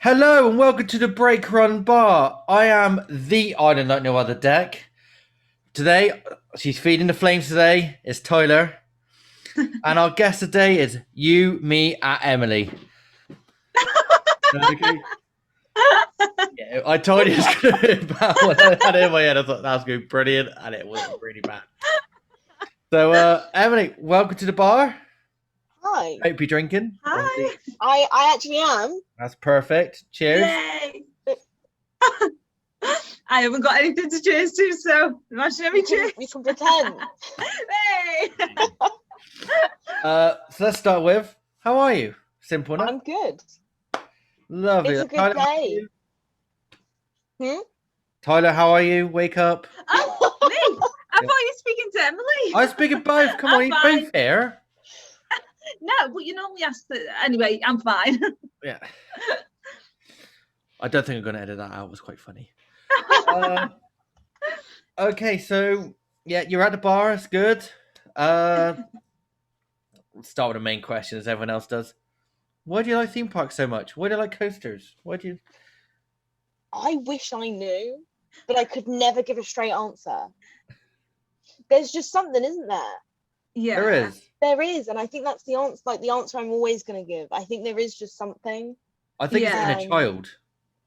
Hello and welcome to the Break Run Bar. I am the Island Like No Other Deck. Today, she's feeding the flames today, is Tyler. And our guest today is you, me, and Emily. Okay. Yeah, I told you it's going to be bad when I had it in my head. I thought that was going to be brilliant, and it was really bad. So, Emily, welcome to the bar. Hi. Hope you're drinking. Hi. I actually am. That's perfect. Cheers. Yay. I haven't got anything to cheers to, so imagine every cheers. We can pretend. Hey. So let's start with, how are you? Simple enough. I'm good. Lovely. It's a good Tyler, how are day. you? Tyler, how are you? Wake up. Oh, me? I thought you were speaking to Emily. I was speaking both. Come on, I'm you're fine. both here. No, but you normally ask that. Anyway, I'm fine. Yeah. I don't think I'm going to edit that out. It was quite funny. Okay, so yeah, you're at the bar. It's good. Let's start with the main question, as everyone else does. Why do you like theme parks so much? Why do you like coasters? Why do you? I wish I knew, but I could never give a straight answer. There's just something, isn't there? Yeah. There is. There is, and I think that's the answer. Like the answer I'm always going to give. I think there is just something. I think it's Yeah. in a child.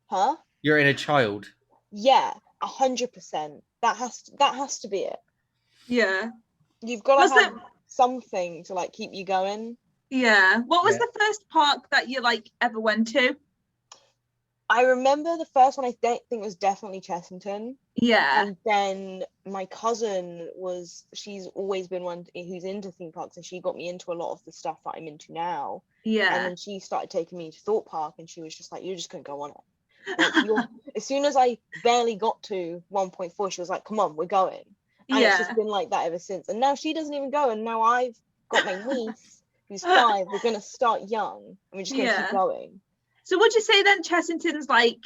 Huh? You're in a child. Yeah, 100%. That has to be it. Yeah. You've got Was to have something to like keep you going. Yeah. What was Yeah. the first park that you ever went to? I remember the first one. I think was definitely Chessington. Yeah. And then my cousin she's always been one who's into theme parks, and she got me into a lot of the stuff that I'm into now. And Yeah. then she started taking me to Thorpe Park, and she was just like, you're just going to go on it. Like, as soon as I barely got to 1.4, she was like, come on, we're going. And it's Yeah. just been like that ever since. And now she doesn't even go. And now I've got my niece who's 5. We're going to start young, and we're just going to Yeah. keep going. So would you say then Chessington's like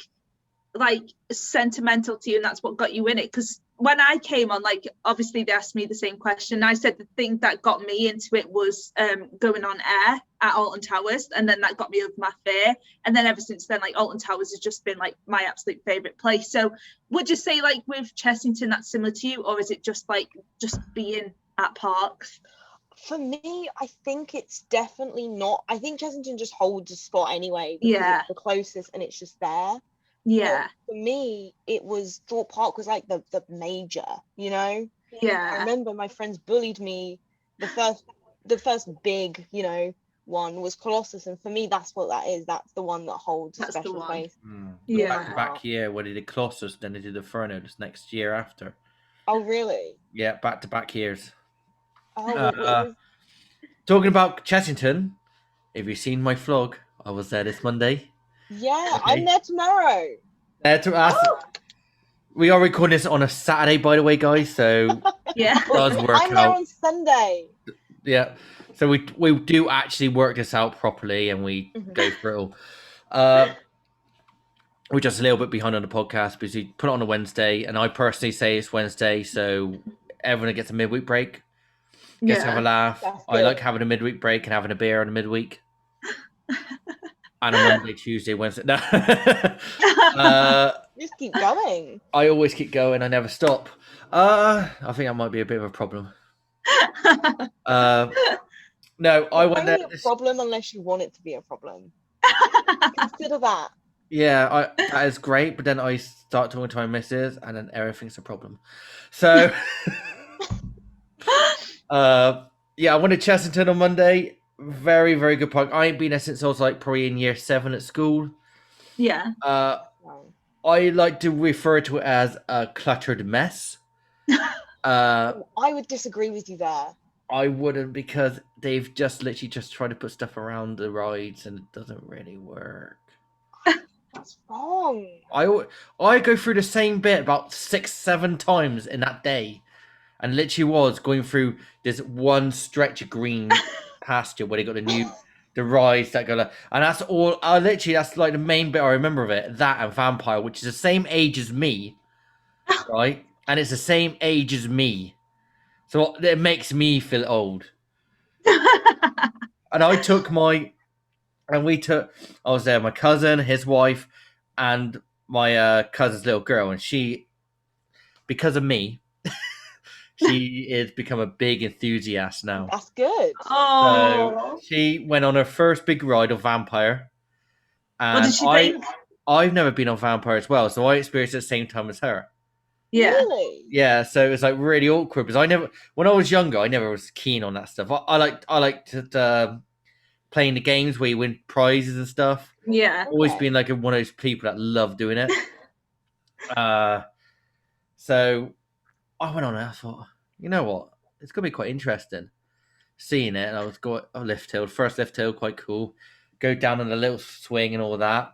sentimental to you, and that's what got you in it? Because when I came on, obviously they asked me the same question. I said the thing that got me into it was going on air at Alton Towers, and then that got me over my fear. And then ever since then, Alton Towers has just been my absolute favorite place. So would you say with Chessington that's similar to you, or is it just being at parks? For me, I think it's definitely not. I think Chessington just holds a spot anyway, because Yeah. it's the closest and it's just there. Yeah. But for me, it was Thorpe Park was like the major, you know? I Yeah. remember my friends bullied me. The first big, one was Colossus, and for me that's what that is. That's the one that holds a That's the special one. place. Yeah. Back year when they did Colossus, then they did Inferno this next year after. Oh really? Yeah, back to back years. Oh, it was- Talking about Chessington, have you seen my vlog? I was there this Monday. yeah, Okay. I'm there tomorrow. There to ask. We are recording this on a Saturday, by the way, guys. So Yeah. it does work I'm there out. on Sunday. Yeah. So we do actually work this out properly, and we go through it all. We're just a little bit behind on the podcast because we put it on a Wednesday, and I personally say it's Wednesday, so everyone gets a midweek break. Gets to have a laugh. That's I good. like having a midweek break and having a beer on a midweek. And a Monday, Tuesday, Wednesday. No. Just keep going. I always keep going. I never stop. I think that might be a bit of a problem. No, I went there. Only a problem unless you want it to be a problem. Consider that. Yeah, that is great. But then I start talking to my missus, and then everything's a problem. So, yeah, I went to Chessington on Monday. Very, very good park. I ain't been there since I was probably in year 7 at school. Yeah. Wow. I like to refer to it as a cluttered mess. I would disagree with you there. I wouldn't, because they've just literally just tried to put stuff around the rides, and it doesn't really work. That's wrong. I go through the same bit about 6-7 times in that day, and literally was going through this one stretch of green pasture where they got the rides that go, and that's all. Literally, that's the main bit I remember of it. That and Vampire, which is the same age as me, right? And it's the same age as me, so it makes me feel old. And I took my And I was there, my cousin, his wife, and my cousin's little girl, and she, because of me, she is become a big enthusiast now. That's good. So Oh, she went on her first big ride of Vampire. what did she And think? I've never been on Vampire as well, so I experienced it at the same time as her. Yeah, Really? Yeah, so it was like really awkward because when I was younger, I never was keen on that stuff. I liked playing the games where you win prizes and stuff. yeah. Always Okay. been like one of those people that love doing it. So I went on it. I thought, you know what, it's gonna be quite interesting seeing it. And I was going lift hill, first lift hill, quite cool. Go down on a little swing and all that.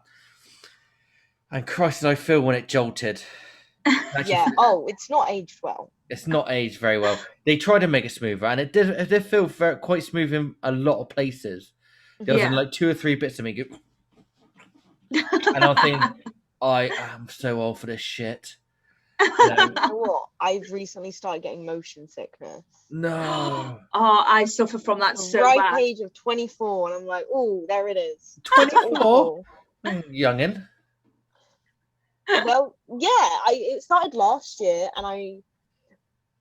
And Christ, did I feel when it jolted. Actually, Yeah. Oh, it's not aged well. it's not aged very well. They tried to make it smoother, and it did feel quite smooth in a lot of places. There was Yeah. like 2 or 3 bits of me go, and I'm thinking, I am so old for this shit. You know what? I've recently started getting motion sickness. No. Oh, I suffer from that The so ripe bad. age of 24, and I'm like, oh, there it is. 24? Youngin. Well, yeah, it started last year, and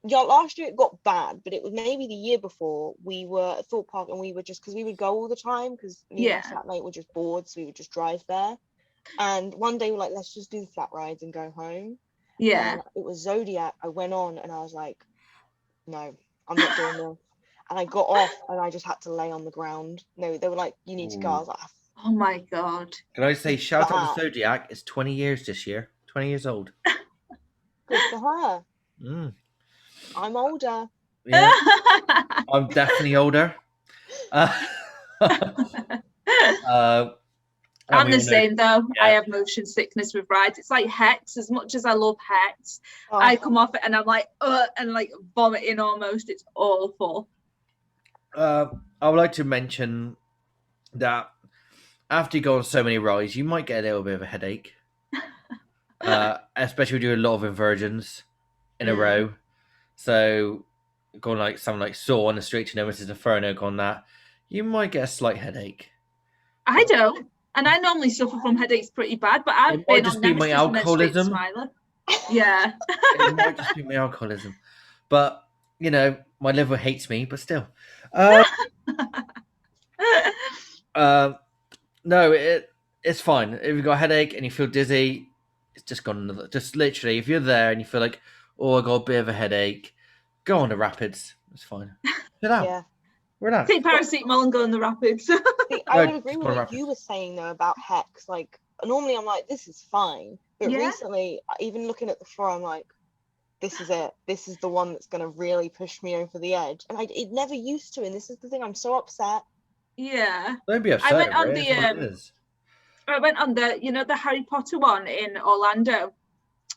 last year it got bad, but it was maybe the year before we were at Thorpe Park, and we were just because we would go all the time because me and my flatmate were just bored, so we would just drive there. And one day we're like, let's just do the flat rides and go home. Yeah. And it was Zodiac. I went on and I was like, no, I'm not doing this. And I got off and I just had to lay on the ground. No, they were like, you need to go. I was like, Oh my god. Can I say, shout out to That. Zodiac? It's 20 years this year. 20 years old. good for her. Mm. I'm older. Yeah, I'm definitely older. I'm we the all know- same though. Yeah. I have motion sickness with rides. It's like Hex. As much as I love Hex, Oh, I come off it and I'm like, and like vomiting almost. It's awful. I would like to mention that after you go on so many rides, you might get a little bit of a headache. Especially if you do a lot of inversions in a Mm. row. So going like something like Saw on the Street to Nemesis Inferno on that, you might get a slight headache. I don't. And I normally suffer from headaches pretty bad, but I've It might been just on be my Nemesis and then straight alcoholism. Smiler. Yeah. It might just be my alcoholism. But, you know, my liver hates me, but still. No, it's fine. If you've got a headache and you feel dizzy, it's just gone another. Just literally, if you're there and you feel like, oh, I got a bit of a headache, go on the rapids. It's fine. Sit out. yeah. Relax. Take paracetamol and go in the rapids. See, I No, would agree just with go what rapid. you were saying though about Hex. Like normally I'm like, this is fine. But Yeah. recently, even looking at the floor, I'm like, this is it. This is the one that's gonna really push me over the edge. And it never used to, and this is the thing, I'm so upset. Yeah. Don't be upset. went on over it. the, It's what it is. I went on the Harry Potter one in Orlando,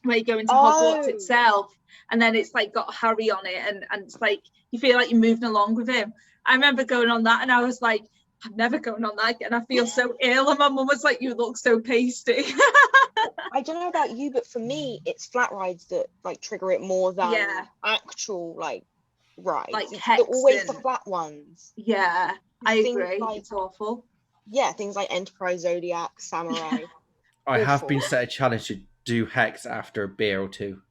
where you go into Oh. Hogwarts itself, and then it's like got Harry on it, and it's like you feel like you're moving along with him. I remember going on that, and I was like, I'm never going on that again. I feel so ill. And my mum was like, you look so pasty. I don't know about you, but for me, it's flat rides that like trigger it more than Yeah. actual like rides. Like They're always the Hexen. flat ones. Yeah, I Things agree. like- It's awful. Yeah, things like Enterprise, Zodiac, Samurai. I have awful. been set a challenge to do Hex after a beer or two.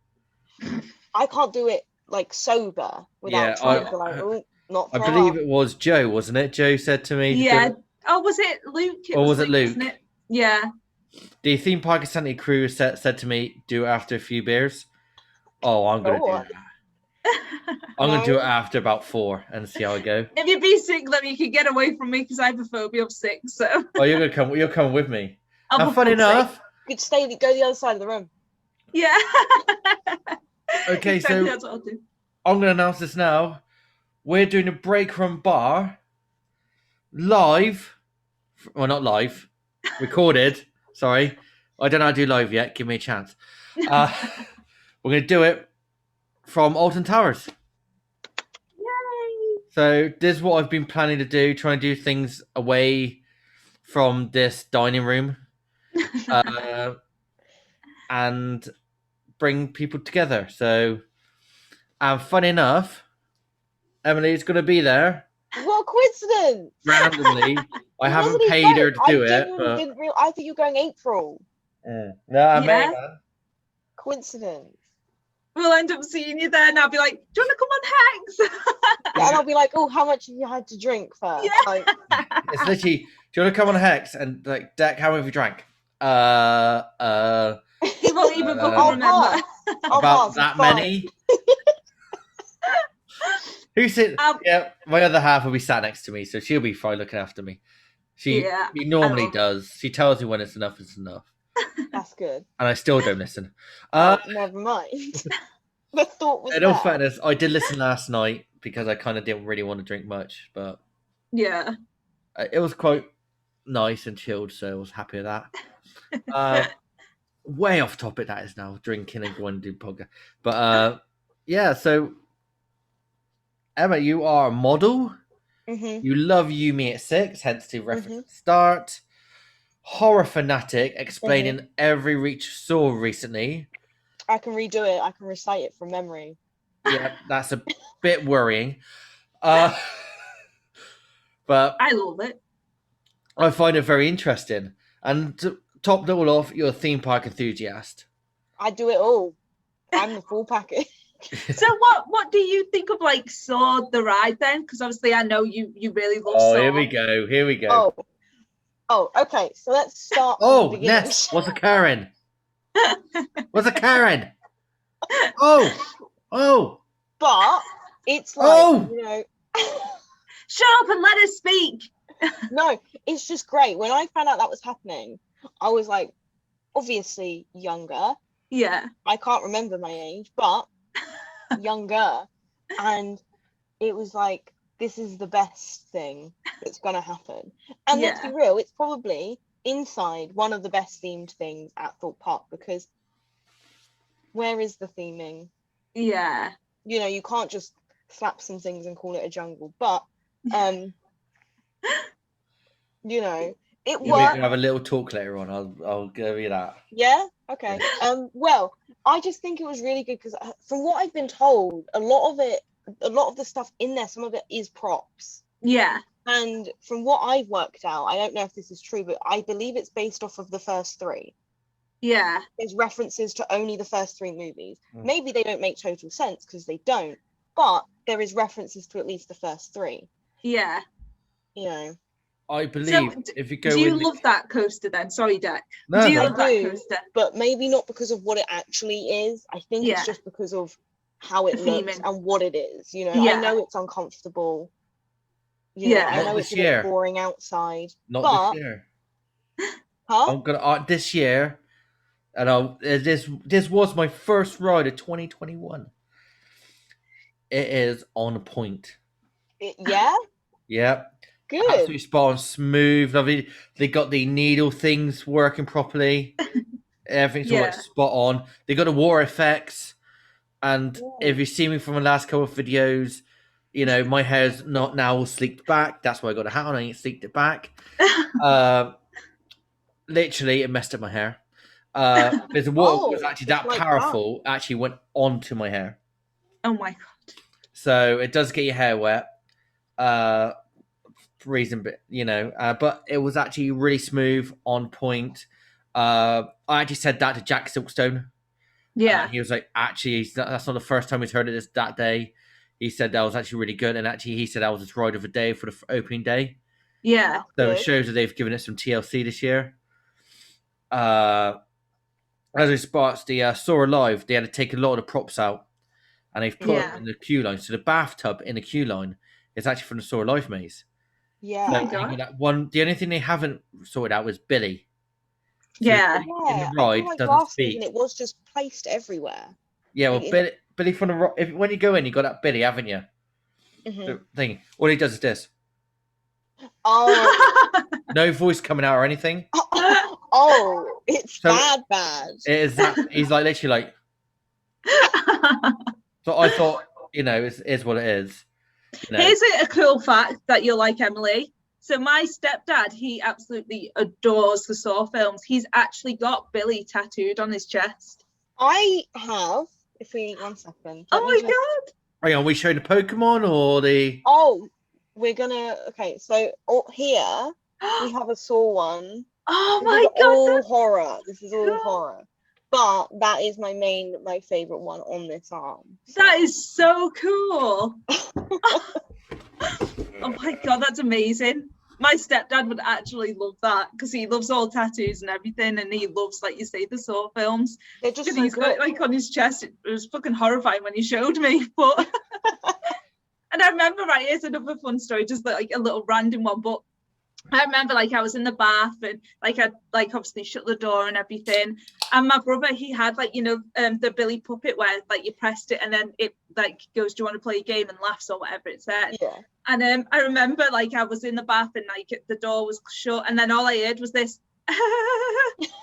I can't do it like sober without Yeah, trying to like, oh, not I for believe half. it was Joe, wasn't it? Joe said to me, to Yeah. do, Oh, was it Luke? Or was it Luke? wasn't it? Yeah. the theme park at Santa Cruz said to me, do it after a few beers. Oh, I'm going to Oh. do that. I'm going to do it No. after about 4 and see how I go. If you be sick, then you can get away from me because I have a phobia of sick. So Oh, you're coming with me. I'm Now, a fun full enough. You could go the other side of the room. Yeah. Okay, Exactly, so that's what I'll do. I'm going to announce this now. We're doing a break room bar live. Well, not live. Recorded. Sorry. I don't know how to do live yet. Give me a chance. We're going to do it from Alton Towers. Yay. So this is what I've been planning to do, trying to do things away from this dining room and bring people together. So, and fun enough, Emily's going to be there What a coincidence! randomly. I haven't Wasn't he paid her great? to do I it, genuinely but didn't real. I thought you were going April. no, Yeah. man. Coincidence. We'll end up seeing you there, and I'll be like, "Do you want to come on Hex?" Yeah, and I'll be like, oh, how much have you had to drink first? Yeah. Like, It's literally, do you want to come on Hex? And like, Deck, how have you drank? He won't even fucking I'll remember. pass. I'll About pass, that it's fine. many. Who's it? Um, Yeah, my other half will be sat next to me, so she'll be fine looking after me. She normally love- does. She tells me when it's enough, That's good. and I still don't listen. Oh, never mind. The thought was In all there. fairness, I did listen last night because I kind of didn't really want to drink much, but Yeah. it was quite nice and chilled, so I was happy with that. Way off topic that is now, drinking and going to do podcast. But yeah, so Emma, you are a model. Mm-hmm. You love You Me at 6, hence the reference at the start. Horror fanatic, explaining every reach you saw recently. I can redo it. I can recite it from memory. Yeah, that's a bit worrying. But I love it. I find it very interesting. And to top it all off, you're a theme park enthusiast. I do it all. I'm the full package. So what do you think of like Saw the ride then? Because obviously I know you really love Oh, Saw. here we go. Oh, okay. So let's start. Oh, from the beginning. Ness, what's a Karen? What's a Karen? Oh. But it's like, Oh! you know, Shut up and let us speak. no, it's just great. When I found out that was happening, I was like, obviously younger. Yeah. I can't remember my age, but younger. And it was like, this is the best thing that's going to happen. And let's be real, it's probably inside one of the best themed things at Thorpe Park, because where is the theming? Yeah. You know, you can't just slap some things and call it a jungle, but you know, it We're worked. going to have a little talk later on. I'll give you that. Yeah, okay. Well, I just think it was really good because from what I've been told, a lot of the stuff in there, some of it is props. Yeah. And from what I've worked out, I don't know if this is true, but I believe it's based off of the first three. Yeah. There's references to only the first three movies. Maybe they don't make total sense because they don't, but there is references to at least the first three. Yeah. You know. I believe if you go. Do you love that coaster then? Sorry, Deck. No, do you no. love that coaster? But maybe not because of what it actually is. I think it's just because of how it looks and what it is. You know, I know it's uncomfortable. You know, I know it's a bit boring outside. Not this year. Huh? I'm gonna this year, and this was my first ride of 2021. It is on point. Yeah. Yep. Good. Absolutely spot on, smooth, lovely. They got the needle things working properly. Everything's all like spot on. They got the water effects, and if you see me from the last couple of videos, you know my hair's not now all sleeked back. That's why I got a hat on. I ain't sleeked it back. Literally, it messed up my hair. Because the water was actually that powerful. Actually went onto my hair. Oh my god! So it does get your hair wet. Reason, but you know, but it was actually really smooth, on point. I actually said that to Jack Silkstone. Yeah, he was like, actually, that's not the first time he's heard of this that day. He said that was actually really good, and actually, he said that was his ride of the day for the opening day. Yeah, so it shows that they've given it some TLC this year. As it spots the Saw Alive, they had to take a lot of the props out, and they've put it in the queue line. So the bathtub in the queue line is actually from the Saw Alive maze. Yeah. So that one. The only thing they haven't sorted out was Billy. So in the ride doesn't speak. And it was just placed everywhere. Yeah, well, Billy from the when you go in, you got that Billy, haven't you? The thing. All he does is this. Oh. No voice coming out or anything. Oh, it's bad. It is that he's like literally like. So I thought, you know, it's what it is. You know. Here's a cool fact that you'll like, Emily. So my stepdad, he absolutely adores the Saw films. He's actually got Billy tattooed on his chest. I have. If we 1 second. Oh my god! Hang on, we showing the Pokemon or the? Oh, we're gonna. Okay, so here We have a Saw one. Oh This my is god, all that's horror. This is all cool. horror. But that is my favorite one on this arm. that is so cool. Oh my god, that's amazing. My stepdad would actually love that because he loves all tattoos and everything, and he loves, like you say, the Saw films. They're just And so he's got it good. like on his chest. It was fucking horrifying when he showed me. But and I remember, right, here's another fun story, just like a little random one. But I remember, like, I was in the bath and like I like obviously shut the door and everything. And my brother, he had like, you know, the Billy puppet where like you pressed it and then it like goes, do you want to play a game, and laughs or whatever it said. Yeah. And I remember like I was in the bath and like the door was shut, and then all I heard was this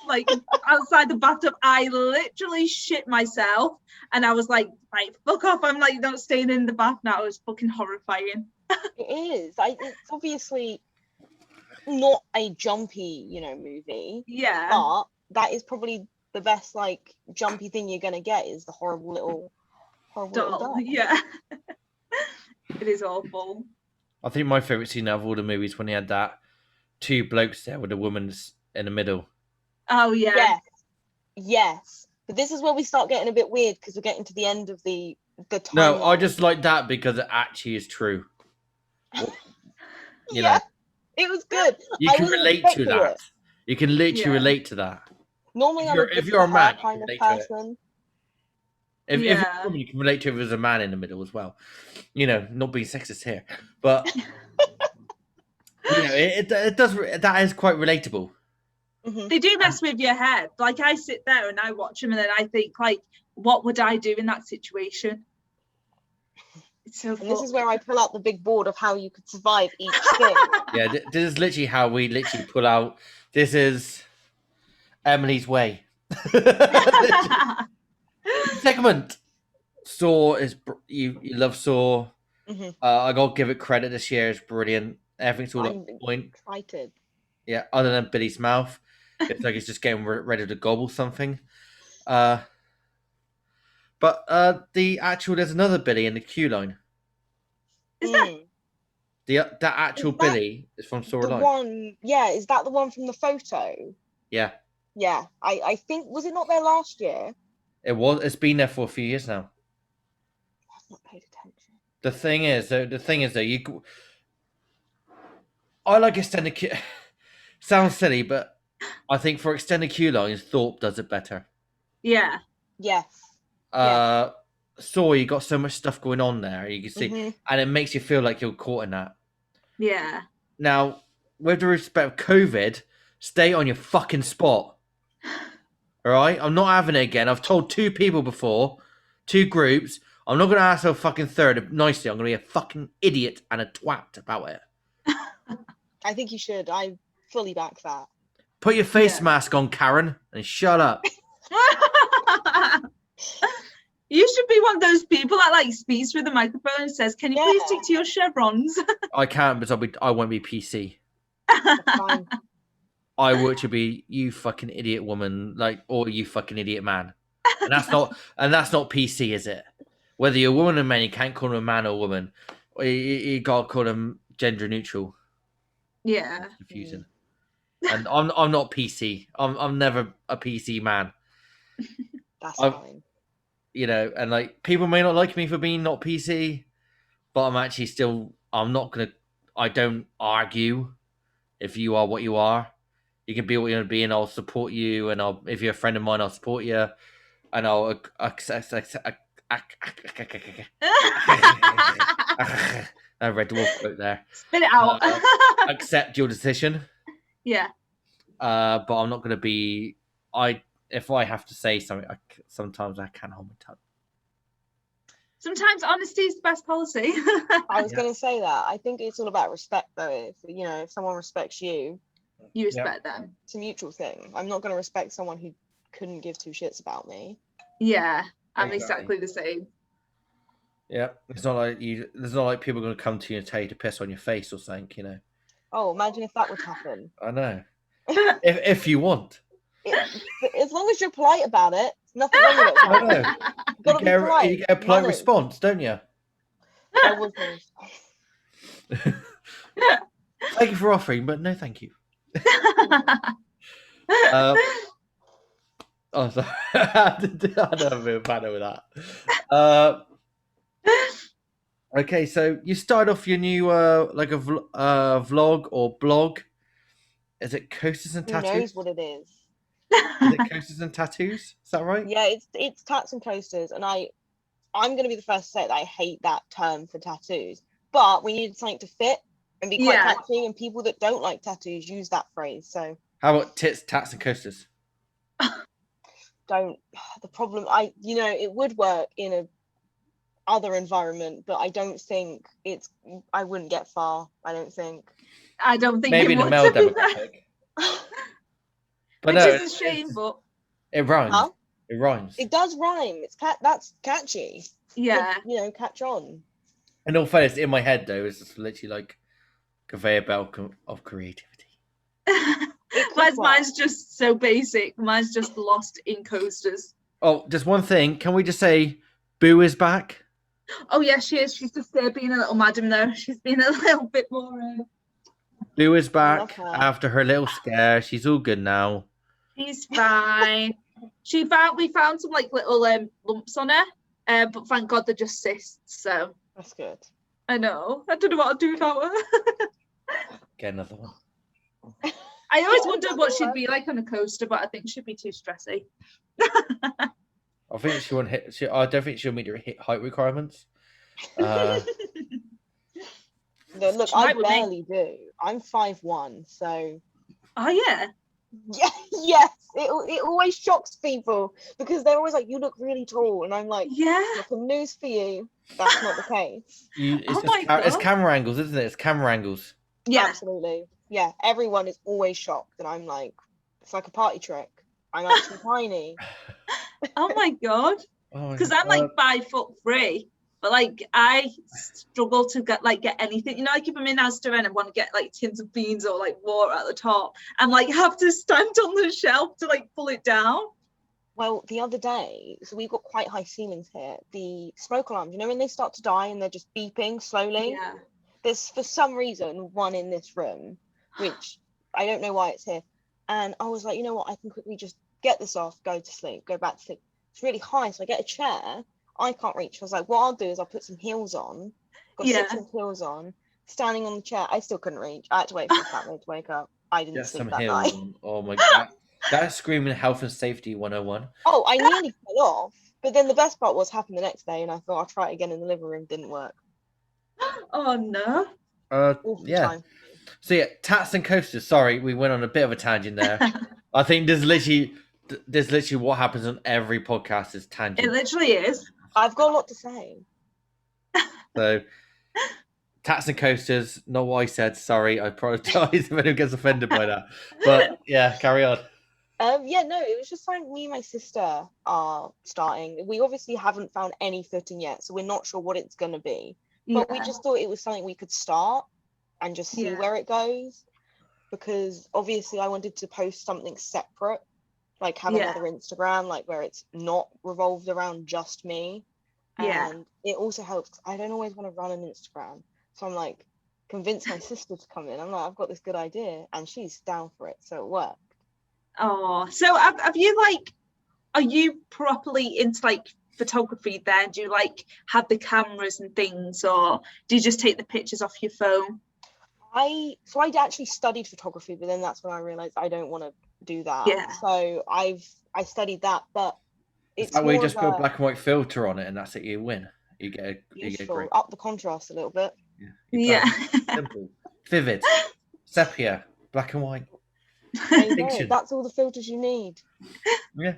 like outside the bathtub. I literally shit myself, and I was like, right, fuck off, I'm like not staying in the bath now. It was fucking horrifying. It is. It's obviously not a jumpy, movie, Yeah. but that is probably the best like jumpy thing you're gonna get is the horrible little doll. Yeah. It is awful. I think my favourite scene out of all the movies when he had that two blokes there with the woman's in the middle. Oh yeah. Yes. But this is where we start getting a bit weird because we're getting to the end of the time. No, I just like that because it actually is true. You know, it was good. you I can wasn't relate to expecting that. it. You can literally relate to that. Normally, If you're a man, you kind can of relate to it. person. If you're a woman, you can relate to it if there's a man in the middle as well. You know, not being sexist here, but it does. That is quite relatable. Mm-hmm. They do mess with your head. Like I sit there and I watch them, and then I think, like, what would I do in that situation? It's so. And this is where I pull out the big board of how you could survive each thing. Yeah, this is literally how we literally pull out. This is Emily's way. Segment. Saw is you love Saw. Mm-hmm. I gotta give it credit. This year is brilliant. Everything's all on point. Excited. Yeah, other than Billy's mouth, it's like he's just getting ready to gobble something. But there's another Billy in the queue line. Is that That actual Billy is from Saw the Alive. one? Yeah, is that the one from the photo? Yeah, Yeah, I think, was it not there last year? it was. It's been there for a few years now. I've not paid attention. The thing is, though, I like extended queue. Sounds silly, but I think for extended queue lines, Thorpe does it better. Yeah. Yes. Saw, you got so much stuff going on there. You can see, and it makes you feel like you're caught in that. Yeah. Now, with the respect of COVID, stay on your fucking spot. All right, I'm not having it again. I've told 2 people before, 2 groups. I'm not going to ask a fucking third nicely. I'm going to be a fucking idiot and a twat about it. I think you should. I fully back that. Put your face mask on, Karen, and shut up. You should be one of those people that like speaks through the microphone and says, "Can you please stick to your chevrons?" I can't because I won't be PC. That's fine. I want to be you fucking idiot woman, or you fucking idiot man, and that's not PC, is it? Whether you're a woman or man, you can't call them a man or a woman. You gotta call them gender neutral. Yeah. It's confusing. And I'm not PC. I'm never a PC man. That's fine. You know, and like people may not like me for being not PC, but I'm actually still. I don't argue. If you are what you are, you can be what you're gonna be, and I'll support you. And if you're a friend of mine, I'll support you, and I'll accept. I read the wolf quote there. Spit it out. Accept your decision. Yeah. But I'm not going to be. If I have to say something, sometimes I can't hold my tongue. Sometimes honesty is the best policy. I was going to say that. I think it's all about respect, though. If someone respects you, you respect them. It's a mutual thing. I'm not going to respect someone who couldn't give 2 shits about me. Yeah, I'm exactly the same. Yeah, it's not like There's not like people are going to come to you and tell you to piss on your face or something. You know. Oh, imagine if that would happen. I know. if you want. As long as you're polite about it, nothing wrong with it. I know. You get a polite response, don't you? That was Thank you for offering, but no, thank you. Oh, sorry. I know I'm a bit banner with that. Okay, so you started off your new like a vlog or blog. Is it Coasters and Who Tattoos? knows what it is? Is it Coasters and Tattoos? Is that right? Yeah, it's tats and coasters, and I'm gonna be the first to say that I hate that term for tattoos. But we needed something to fit and be quite catchy, and people that don't like tattoos use that phrase. So how about tits, tats, and coasters? Don't. The problem, it would work in a other environment, but I don't think I wouldn't get far. I don't think. Maybe in the male demographic. But which no, is a shame, but it rhymes. Huh? It rhymes. It does rhyme. That's catchy. Yeah. Catch on. In all fairness, in my head though, it's just literally like conveyor belt of creativity. Mine's just so basic. Mine's just lost in coasters. Oh, just one thing. Can we just say Boo is back? Oh yeah, she is. She's just being a little madam though. She's been a little bit more. Boo is back after her little scare. She's all good now. She's fine. We found some like little lumps on her, but thank God they're just cysts. So that's good. I know. I don't know what to do without her. Get another one. I always wondered what she'd be like on a coaster, but I think she'd be too stressy. I think she won't hit. I don't think she'll meet her height requirements. Look, I barely do. I'm 5'1", so. Oh yeah. Yeah. Yes. It always shocks people because they're always like, "You look really tall," and I'm like, "Yeah." Some news for you. That's not the case. It's camera angles, isn't it? It's camera angles. Yeah. Absolutely. Yeah. Everyone is always shocked, and I'm like, it's like a party trick. I'm actually tiny. Oh my God. Because I'm like 5'3", but like I struggle to get anything. Like if I'm in Asda and I want to get like tins of beans or like water at the top, I'm like have to stand on the shelf to like pull it down. Well, the other day, so we've got quite high ceilings here. The smoke alarms, when they start to die and they're just beeping slowly. Yeah. There's for some reason one in this room, which I don't know why it's here. And I was like, you know what? I can quickly just get this off, go to sleep, go back to sleep. It's really high, so I get a chair. I can't reach. I was like, what I'll do is I'll put some heels on. Got 6-inch heels on. Standing on the chair, I still couldn't reach. I had to wait for the flatmate to wake up. I didn't sleep that night. Oh my God. That's screaming health and safety 101. Oh, I nearly fell off. But then the best part was happened the next day, and I thought I'll try it again in the living room. Didn't work. Oh no. Yeah. So yeah, tats and coasters. Sorry, we went on a bit of a tangent there. I think there's literally what happens on every podcast is tangent. It literally is. I've got a lot to say. So, tats and coasters, not what I said. Sorry, I apologize if anyone gets offended by that. But yeah, carry on. It was just like me and my sister are starting. We obviously haven't found any footing yet, so we're not sure what it's going to be. But we just thought it was something we could start and just see where it goes. Because obviously I wanted to post something separate, like have another Instagram, like where it's not revolved around just me. And it also helps. I don't always want to run an Instagram. So I'm like, convince my sister to come in. I'm like, I've got this good idea. And she's down for it. So it worked. Oh, so have you are you properly into like photography then? Do you like have the cameras and things, or do you just take the pictures off your phone? I actually studied photography, but then that's when I realized I don't want to do that. Yeah. So I studied that, but it's that way you just put a black and white filter on it, and that's it. You win. You get a great up the contrast a little bit. Yeah. Simple, vivid, sepia, black and white. That's all the filters you need. Yeah.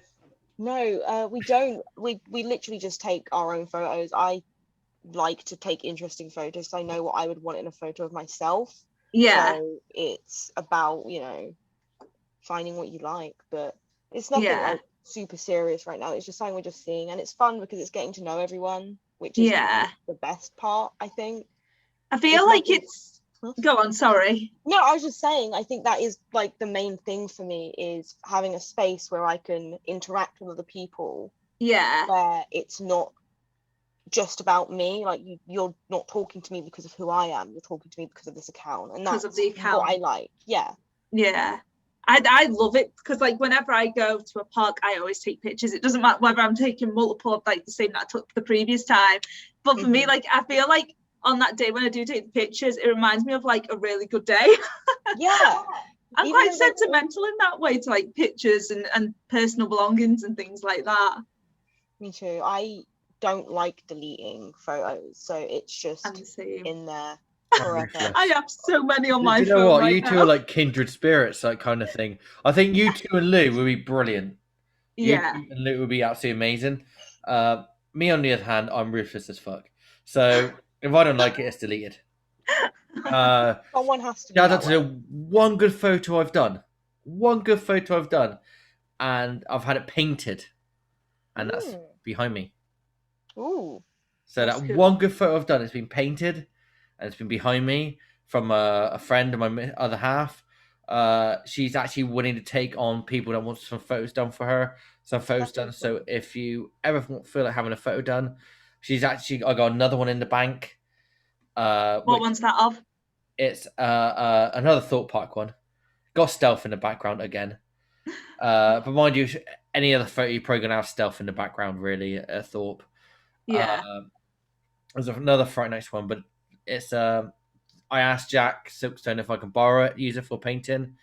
No, we don't. We literally just take our own photos. I like to take interesting photos, so I know what I would want in a photo of myself. Yeah. So it's about, finding what you like, but it's nothing like super serious right now. It's just something we're just seeing, and it's fun because it's getting to know everyone, which is the best part, I think. I feel like it's go on, sorry. No, I was just saying, I think that is like the main thing for me, is having a space where I can interact with other people. Yeah. Where it's not just about me. Like you're not talking to me because of who I am. You're talking to me because of this account, and that's Because of the account. what I like. Yeah. Yeah. I love it because like whenever I go to a park, I always take pictures. It doesn't matter whether I'm taking multiple of like the same that I took the previous time. But for me, like I feel like on that day when I do take the pictures, it reminds me of like a really good day. Yeah. I'm Even quite if it's- sentimental in that way to like pictures and personal belongings and things like that. Me too. I don't like deleting photos, so it's just I'm the same. in there I'm forever. ruthless. I have so many on my Do you know phone what? right You two now. are like kindred spirits, that kind of thing. I think you two and Lou would be brilliant. Yeah. You two and Lou would be absolutely amazing. Me, on the other hand, I'm ruthless as fuck. So if I don't like it, it's deleted. Someone has to be Shout that out to way. the one good photo I've done. One good photo I've done. And I've had it painted. And that's behind me. Ooh. So That's that cool. one good photo I've done, it's been painted. And it's been behind me from a friend of my other half. She's actually willing to take on people that want some photos done for her. Some photos That's done. awesome. So if you ever feel like having a photo done, I got another one in the bank. What Which one's that of? it's another Thought Park one. Got stealth in the background again. But mind you, any other photo you're probably gonna have stealth in the background. Really, Thorpe. Yeah. There's another Friday Nights one, but it's I asked Jack Silkstone if I can borrow it, use it for painting.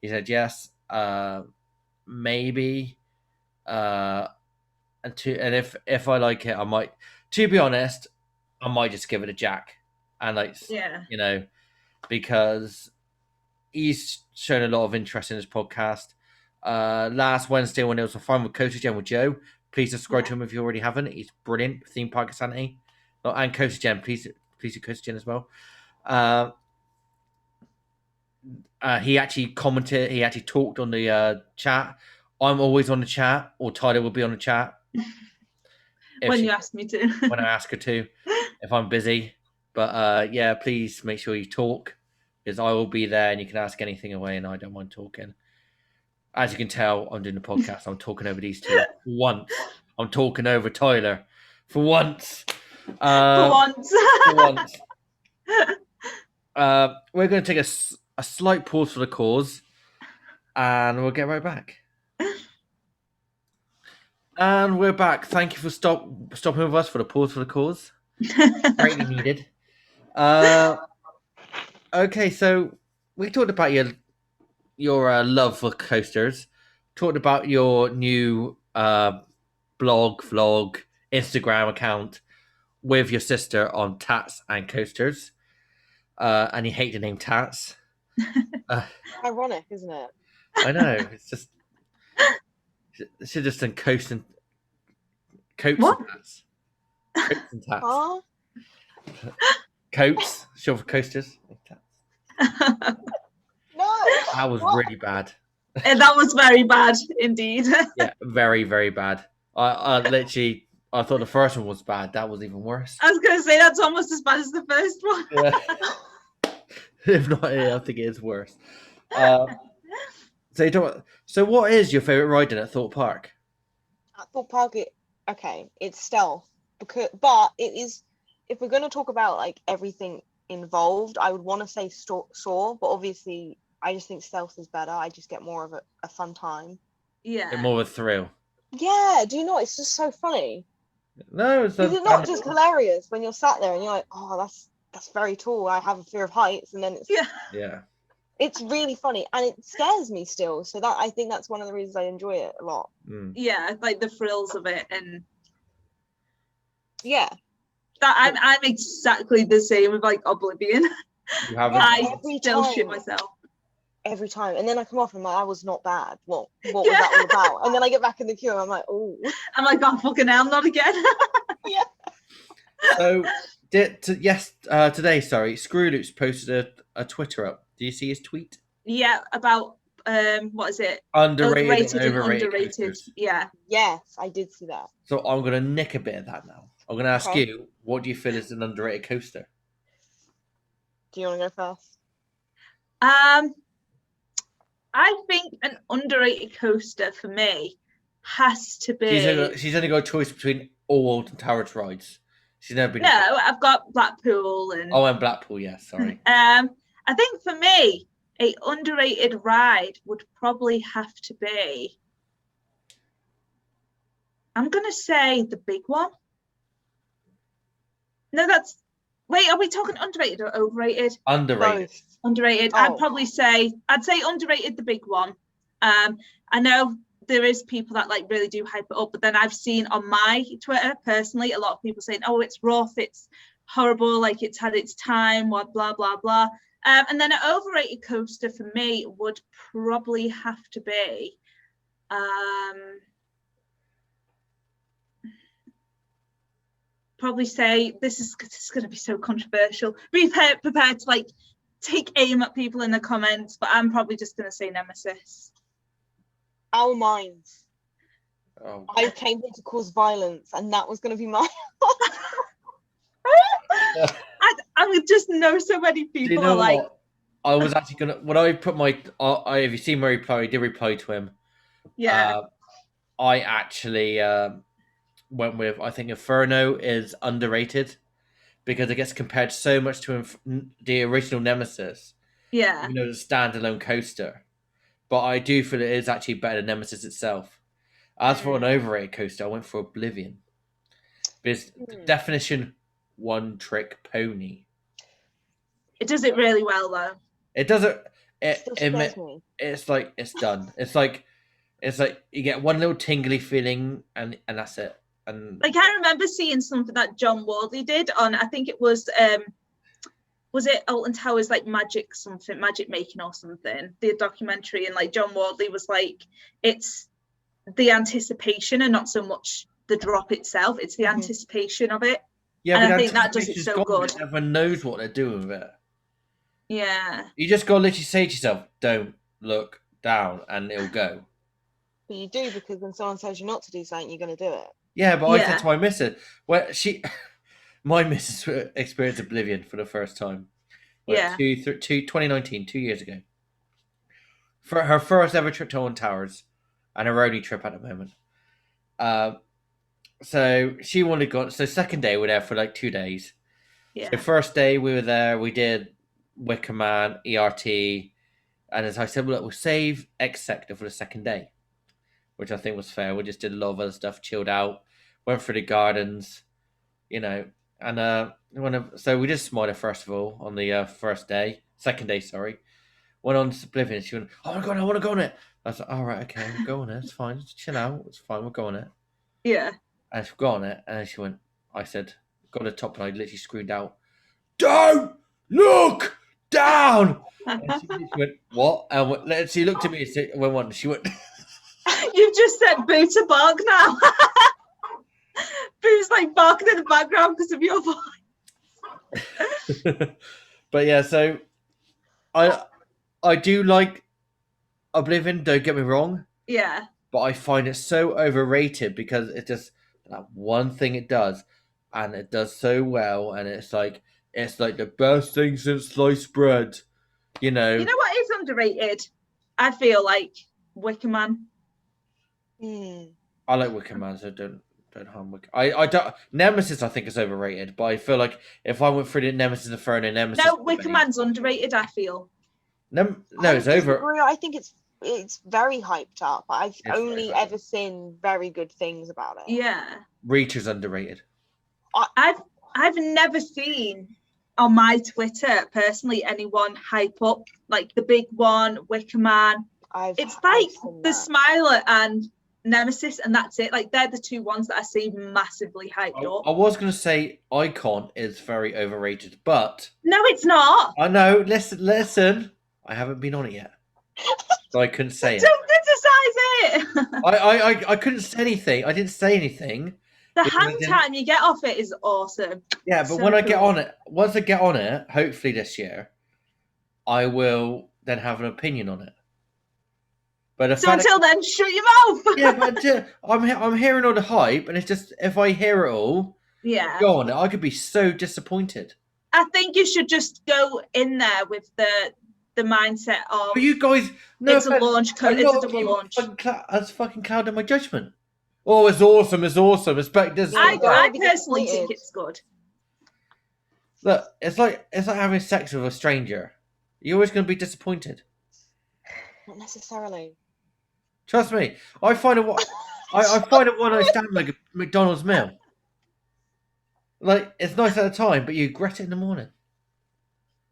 He said yes. Maybe. And if I like it, I might. To be honest, I might just give it to Jack, and Yeah. because he's shown a lot of interest in his podcast. Last Wednesday when it was a fun with Coach Jen with Joe, please subscribe to him if you already haven't. He's brilliant. Theme Park Insanity. And Coach Jen, please do Coach Jen as well. He actually commented. He actually talked on the chat. I'm always on the chat, or Tyler will be on the chat When you ask me to. when I ask her to, if I'm busy. But yeah, please make sure you talk, because I will be there and you can ask anything away, and I don't mind talking. As you can tell, I'm doing the podcast. I'm talking over these two. For once, I'm talking over Tyler. For once. For once. For once. We're going to take a slight pause for the cause, and we'll get right back. And we're back. Thank you for stopping with us for the pause for the cause. Greatly needed. Okay, so we talked about your love for coasters. Talked about your new blog, vlog, Instagram account with your sister on Tats and Coasters. And you hate the name Tats. Ironic, isn't it? I know. It's just it should just done coats and tats. Coats and tats. Huh? Coats, short for coasters. No. That was What? really bad. And that was very bad indeed. Yeah, very, very bad. I literally, I thought the first one was bad. That was even worse. I was going to say that's almost as bad as the first one. Yeah. If not, yeah, I think it is worse. So what is your favorite riding at Thorpe Park? At Thorpe Park, it's stealth, but it is. If we're going to talk about like everything involved, I would want to say Soar, but obviously I just think stealth is better. I just get more of a fun time. Yeah. More of a thrill. Yeah, do you know, it's just so funny. No, it's Is it not just hilarious when you're sat there and you're like, oh, that's very tall. I have a fear of heights, and then Yeah. it's really funny, and it scares me still. So that I think that's one of the reasons I enjoy it a lot. Mm. Yeah, like the thrills of it, and Yeah. that I'm exactly the same with like Oblivion. You haven't. I Every still time. shit myself. Every time, and then I come off and I'm like, I was not bad. What was Yeah. that all about? And then I get back in the queue and I'm like, oh. I'm like, oh fucking hell, not again. Yeah. So today, Screw Loops posted a Twitter up. Do you see his tweet? Yeah, about what is it? Underrated and and overrated. underrated. coasters. Yeah. Yes, I did see that. So I'm gonna nick a bit of that now. I'm gonna ask Okay. you, what do you feel is an underrated coaster? Do you want to go first? I think an underrated coaster for me has to be. She's only got a choice between all Alton Towers rides. She's never been. No, I've got Blackpool and. Oh, and Blackpool. Yeah, sorry. I think for me, a underrated ride would probably have to be. I'm gonna say the big one. No, that's. Wait, are we talking underrated or overrated? Underrated. Both. Underrated. Oh. I'd say underrated, the big one. I know there is people that like really do hype it up, but then I've seen on my Twitter personally a lot of people saying, "Oh, it's rough, it's horrible, like it's had its time, what blah blah blah." And then an overrated coaster for me would probably have to be. Probably say this is going to be so controversial. Be prepared to like take aim at people in the comments, but I'm probably just going to say Nemesis. Our minds. Oh. I came here to cause violence, and that was going to be my. I just know so many people you know are like. What? I was actually gonna when I put my. If you see my reply, I did reply to him. Yeah. I actually went with. I think Inferno is underrated because it gets compared so much to the original Nemesis. Yeah. Even though it's a standalone coaster. But I do feel it is actually better than Nemesis itself. As for an overrated coaster, I went for Oblivion. Because definition, one trick pony. It does it really well though. It doesn't. It's like it's done. It's like you get one little tingly feeling and that's it. And like I remember seeing something that John Wardley did on. I think it was it Alton Towers, like magic making or something, the documentary, and like John Wardley was like, it's the anticipation and not so much the drop itself, it's the anticipation of it. Yeah, and I think that does it so good. Everyone knows what they're doing with it. Yeah. You just gotta literally say to yourself, don't look down, and it'll go. But you do, because when someone tells you not to do something, you're going to do it. Yeah, but I said to my missus, my missus experienced Oblivion for the first time. 2019, 2 years ago. For her first ever trip to Alton Towers, and her only trip at the moment. So she wanted to go. So second day we were there for like 2 days. Yeah. The first day we were there, we did Wicker Man, ERT, and as I said, we'll save X Sector for the second day, which I think was fair. We just did a lot of other stuff, chilled out, went through the gardens, and so we did Smiler Festival on the second day, sorry. Went on to Oblivion. She went, I want to go on it. I was like, all right, okay, we'll go on it. It's fine. Just chill out. It's fine. We'll go on it. Yeah. And she got on it, and then she went, I said, got to the top, and I literally screamed out, don't look down. And she went, what? And she looked at me and went, what? She went, you've just said boo to bark now. Boo's like barking in the background because of your voice. But yeah, so I do like Oblivion, don't get me wrong. Yeah. But I find it so overrated because it's just that one thing it does, and it does so well, and it's like the best thing since sliced bread. You know what is underrated? I feel like Wicker Man. I like Wicker Man, so don't harm Wicker. I don't. Nemesis, I think, is overrated, but I feel like if I went through the Nemesis Inferno, Nemesis. No, Wicker Man's underrated. I feel. No, it's over. I think it's very hyped up. I've only ever seen very good things about it. Yeah. Reacher's underrated. I've never seen on my Twitter personally anyone hype up like the big one, Wicker Man. It's like the Smiler and Nemesis, and that's it. Like they're the two ones that I see massively hyped up. I was going to say Icon is very overrated, but no, it's not. I know. Listen. I haven't been on it yet, so I couldn't say it. Don't criticize it. I couldn't say anything. I didn't say anything. The hang time you get off it is awesome. Yeah, but when I get on it, once I get on it, hopefully this year, I will then have an opinion on it. But so until then, shut your mouth. Yeah, but I'm hearing all the hype, and it's just if I hear it all, go on it, I could be so disappointed. I think you should just go in there with the mindset of. But you guys, it's a launch code. It's a double launch. That's fucking clouding my judgment. Oh, it's awesome! It's awesome. I personally think it's good. Look, it's like having sex with a stranger. You're always going to be disappointed. Not necessarily. Trust me. I find it one night stand like a McDonald's meal. Like it's nice at the time, but you regret it in the morning.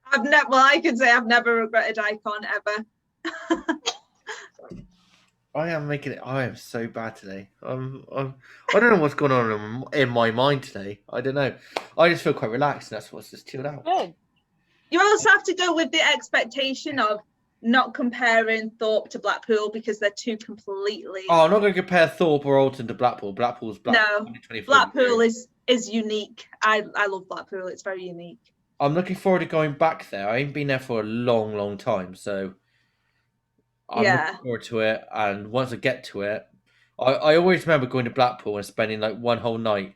I can say I've never regretted Icon ever. I am making it. I am so bad today. I don't know what's going on in my mind today. I don't know. I just feel quite relaxed, and that's what's just chilled out. Good. You also have to go with the expectation of not comparing Thorpe to Blackpool because they're two completely. Oh, I'm not going to compare Thorpe or Alton to Blackpool. Blackpool's Blackpool. No, Blackpool is unique. I love Blackpool. It's very unique. I'm looking forward to going back there. I ain't been there for a long, long time, so I'm looking forward to it. And once I get to it, I always remember going to Blackpool and spending like one whole night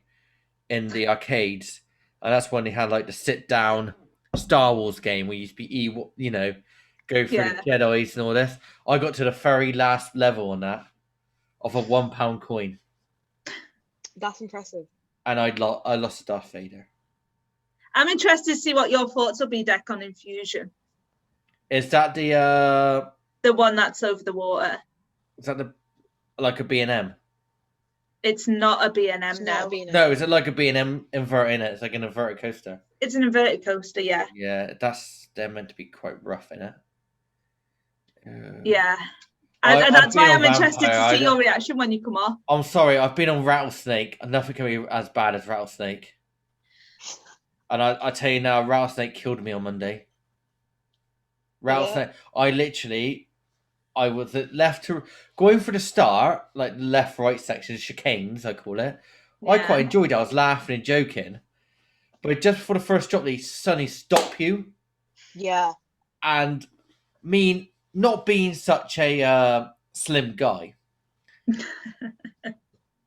in the arcades, and that's when they had like the sit down Star Wars game where you used to be go through the Jedi's and all this. I got to the very last level on that of a £1 coin. That's impressive. And I lost Darth Vader. I'm interested to see what your thoughts will be, Deck, on Infusion. Is that the one that's over the water? Is that like a B&M? It's not a B&M, no. No, is it like a B&M invert in it? It's like an inverted coaster. It's an inverted coaster, yeah. Yeah, they're meant to be quite rough in it. Yeah. And that's why I'm interested to see your reaction when you come off. I'm sorry, I've been on Rattlesnake, and nothing can be as bad as Rattlesnake. And I tell you now, Rattlesnake killed me on Monday. Rattlesnake, I was going for the start, like left-right section, chicanes, I call it. Yeah. I quite enjoyed it. I was laughing and joking. But just before the first drop, they suddenly stop you. Yeah. And me not being such a slim guy,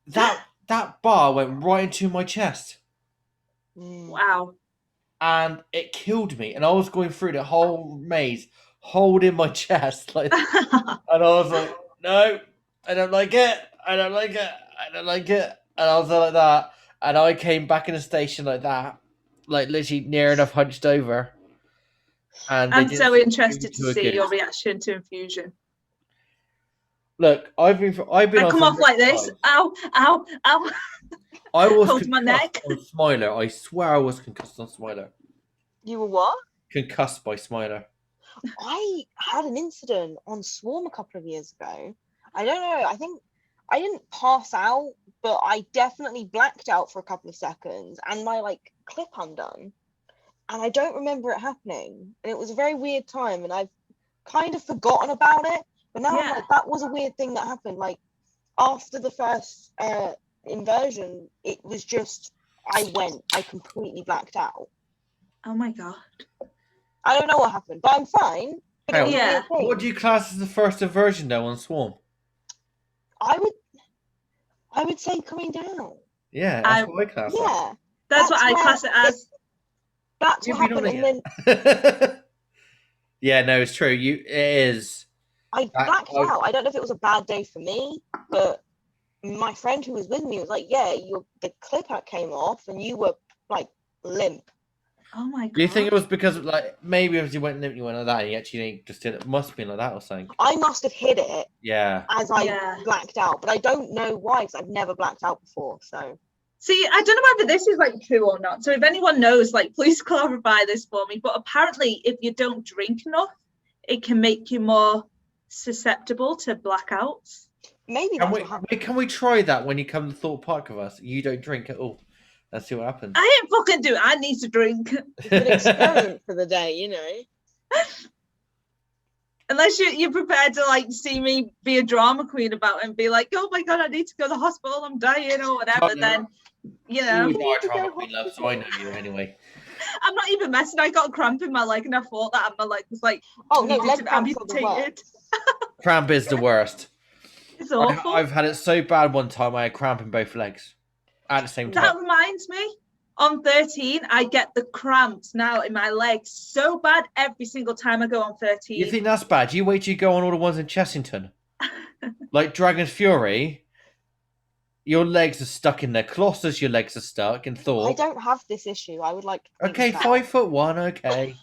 that bar went right into my chest. Wow. And it killed me. And I was going through the whole maze holding my chest like that. And I was like, no, I don't like it. I don't like it. I don't like it. And I was like that. And I came back in the station like that. Like literally near enough hunched over. And I'm so interested to see your reaction to Infusion. Look, I've been I come off like this. Ow, ow, ow. I was hold my neck on Smiler. I swear I was concussed on Smiler. You were what? Concussed by Smiler. I had an incident on Swarm a couple of years ago. I don't know. I think I didn't pass out, but I definitely blacked out for a couple of seconds, and my clip undone, and I don't remember it happening. And it was a very weird time, and I've kind of forgotten about it. But now I'm like, that was a weird thing that happened. Like after the first inversion, it was just I completely blacked out. Oh my god. I don't know what happened, but I'm fine. Yeah. What do you class as the first inversion though on Swarm? I would say coming down. Yeah, that's what I class. Yeah. That's what I class it as. That's what happened. And then yeah, no, it's true. It is. I blacked out. I don't know if it was a bad day for me, but my friend who was with me was like, yeah, the clip came off and you were like limp. Oh my god. Do you think it was because of maybe if you went limp, you went like that, and you actually just did it? Must have been like that or something. I must have hit it. Yeah. As I blacked out, but I don't know why because I've never blacked out before. So. See, I don't know whether this is true or not. So if anyone knows, please clarify this for me. But apparently, if you don't drink enough, it can make you more susceptible to blackouts. Maybe that's what happened. Can we try that when you come to Thorpe Park with us? You don't drink at all. Let's see what happens. I ain't fucking do it. I need to drink. It's an experiment for the day, you know. Unless you're prepared to see me be a drama queen about it and be like, oh my god, I need to go to the hospital, I'm dying or whatever, then you know. You are a drama queen, love, so I know you anyway. I'm not even messing. I got a cramp in my leg and I thought that my leg was oh no, leg amputated. Cramp is the worst. It's awful. I've had it so bad one time I had cramp in both legs at the same time. That reminds me, on 13, I get the cramps now in my legs so bad every single time I go on 13. You think that's bad? You wait till you go on all the ones in Chessington. Like Dragon's Fury. your legs are stuck in there. Colossus, your legs are stuck in Thor. I don't have this issue. I would like to think Okay, that. 5'1", okay.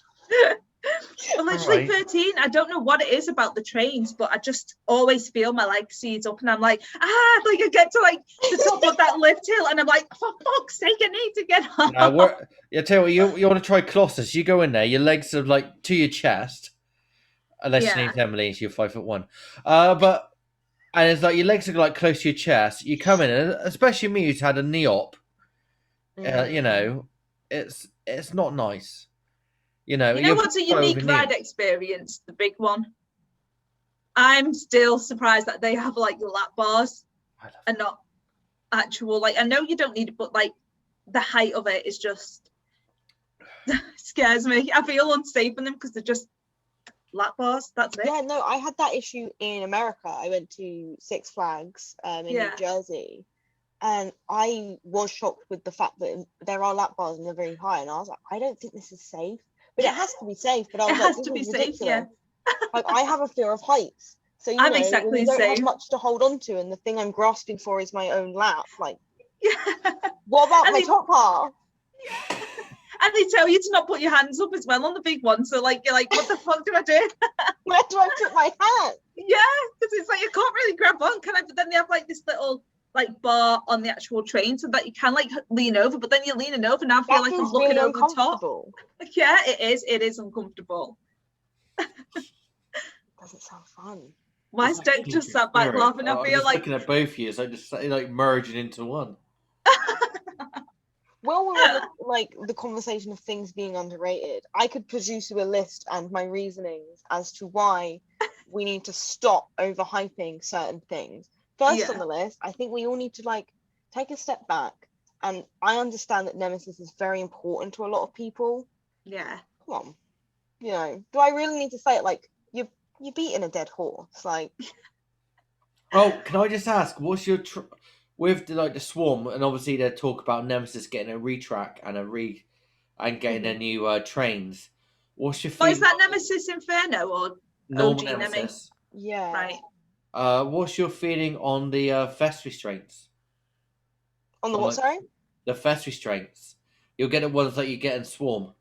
I'm literally Alright. 13. I don't know what it is about the trains, but I just always feel my leg seize up, and I'm like, like I get to like the top of that lift hill, and I'm like, for fuck's sake, I need to get up. I tell you what, you want to try Colossus, you go in there, your legs are like to your chest. Unless Yeah. your name's Emily, so you're 5'1". And it's like your legs are like close to your chest. You come in, and especially me who's had a knee op. You know, it's not nice. You know What's a unique ride experience? The big one. I'm still surprised that they have like lap bars and not actual. Like, I know you don't need it, but like the height of it is just scares me. I feel unsafe in them because they're just lap bars. That's it. Yeah, no, I had that issue in America. I went to Six Flags in New Jersey, and I was shocked with the fact that there are lap bars and they're very high, and I was like, I don't think this is safe. But it has to be safe. But I was like, this is ridiculous. Like, I have a fear of heights, so you I'm know, exactly you the don't same. have much to hold on to, and the thing I'm grasping for is my own lap. Like, what about my top half? And they tell you to not put your hands up as well on the big one. So like you're like, what the fuck do I do? Where do I put my hand? Yeah, because it's like you can't really grab on, can I? But then they have like this little like bar on the actual train so that you can like lean over, but then you're leaning over and I feel like I'm looking really over the top. Yeah, it is uncomfortable. Doesn't sound fun. My Steph just sat back laughing. I feel like looking at both of you, so just like merging into one. Well, we're on the conversation of things being underrated. I could produce you a list and my reasonings as to why we need to stop overhyping certain things. First on the list, I think we all need to like take a step back. And I understand that Nemesis is very important to a lot of people. Yeah. Come on. You know, do I really need to say it? Like, you're beating a dead horse. Like. Oh, can I just ask, what's your with the Swarm, and obviously they talk about Nemesis getting a retrack and and getting their new trains. What's your feeling? Is that Nemesis Inferno or normal OG Nemesis? Yeah. Right. What's your feeling on the fest restraints? On the what, sorry? The fest restraints. You'll get the ones that you get in Swarm.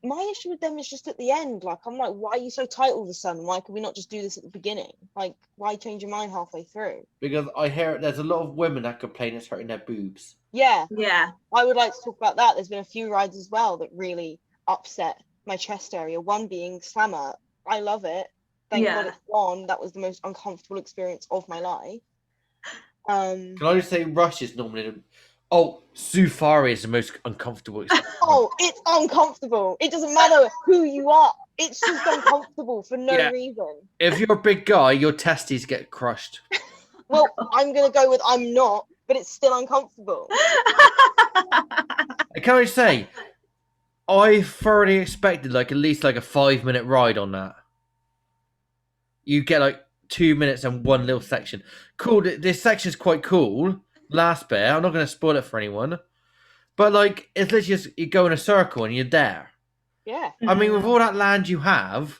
My issue with them is just at the end. Like, I'm like, why are you so tight all of a sudden? Why could we not just do this at the beginning? Like, why change your mind halfway through? Because I hear there's a lot of women that complain it's hurting their boobs. Yeah. Yeah. I would like to talk about that. There's been a few rides as well that really upset my chest area. One being Slammer. I love it. Thank God it's gone. That was the most uncomfortable experience of my life. Can I just say Rush is normally... Oh, Safari is the most uncomfortable experience. Oh, it's uncomfortable. It doesn't matter who you are. It's just uncomfortable for no reason. If you're a big guy, your testes get crushed. Well, I'm going to go with I'm not, but it's still uncomfortable. Can I say, I thoroughly expected like at least like a 5-minute ride on that. You get like 2 minutes and one little section. Cool, this section's quite cool. Last bit, I'm not going to spoil it for anyone, but like it's literally just you go in a circle and you're there. Yeah. I mean, with all that land you have,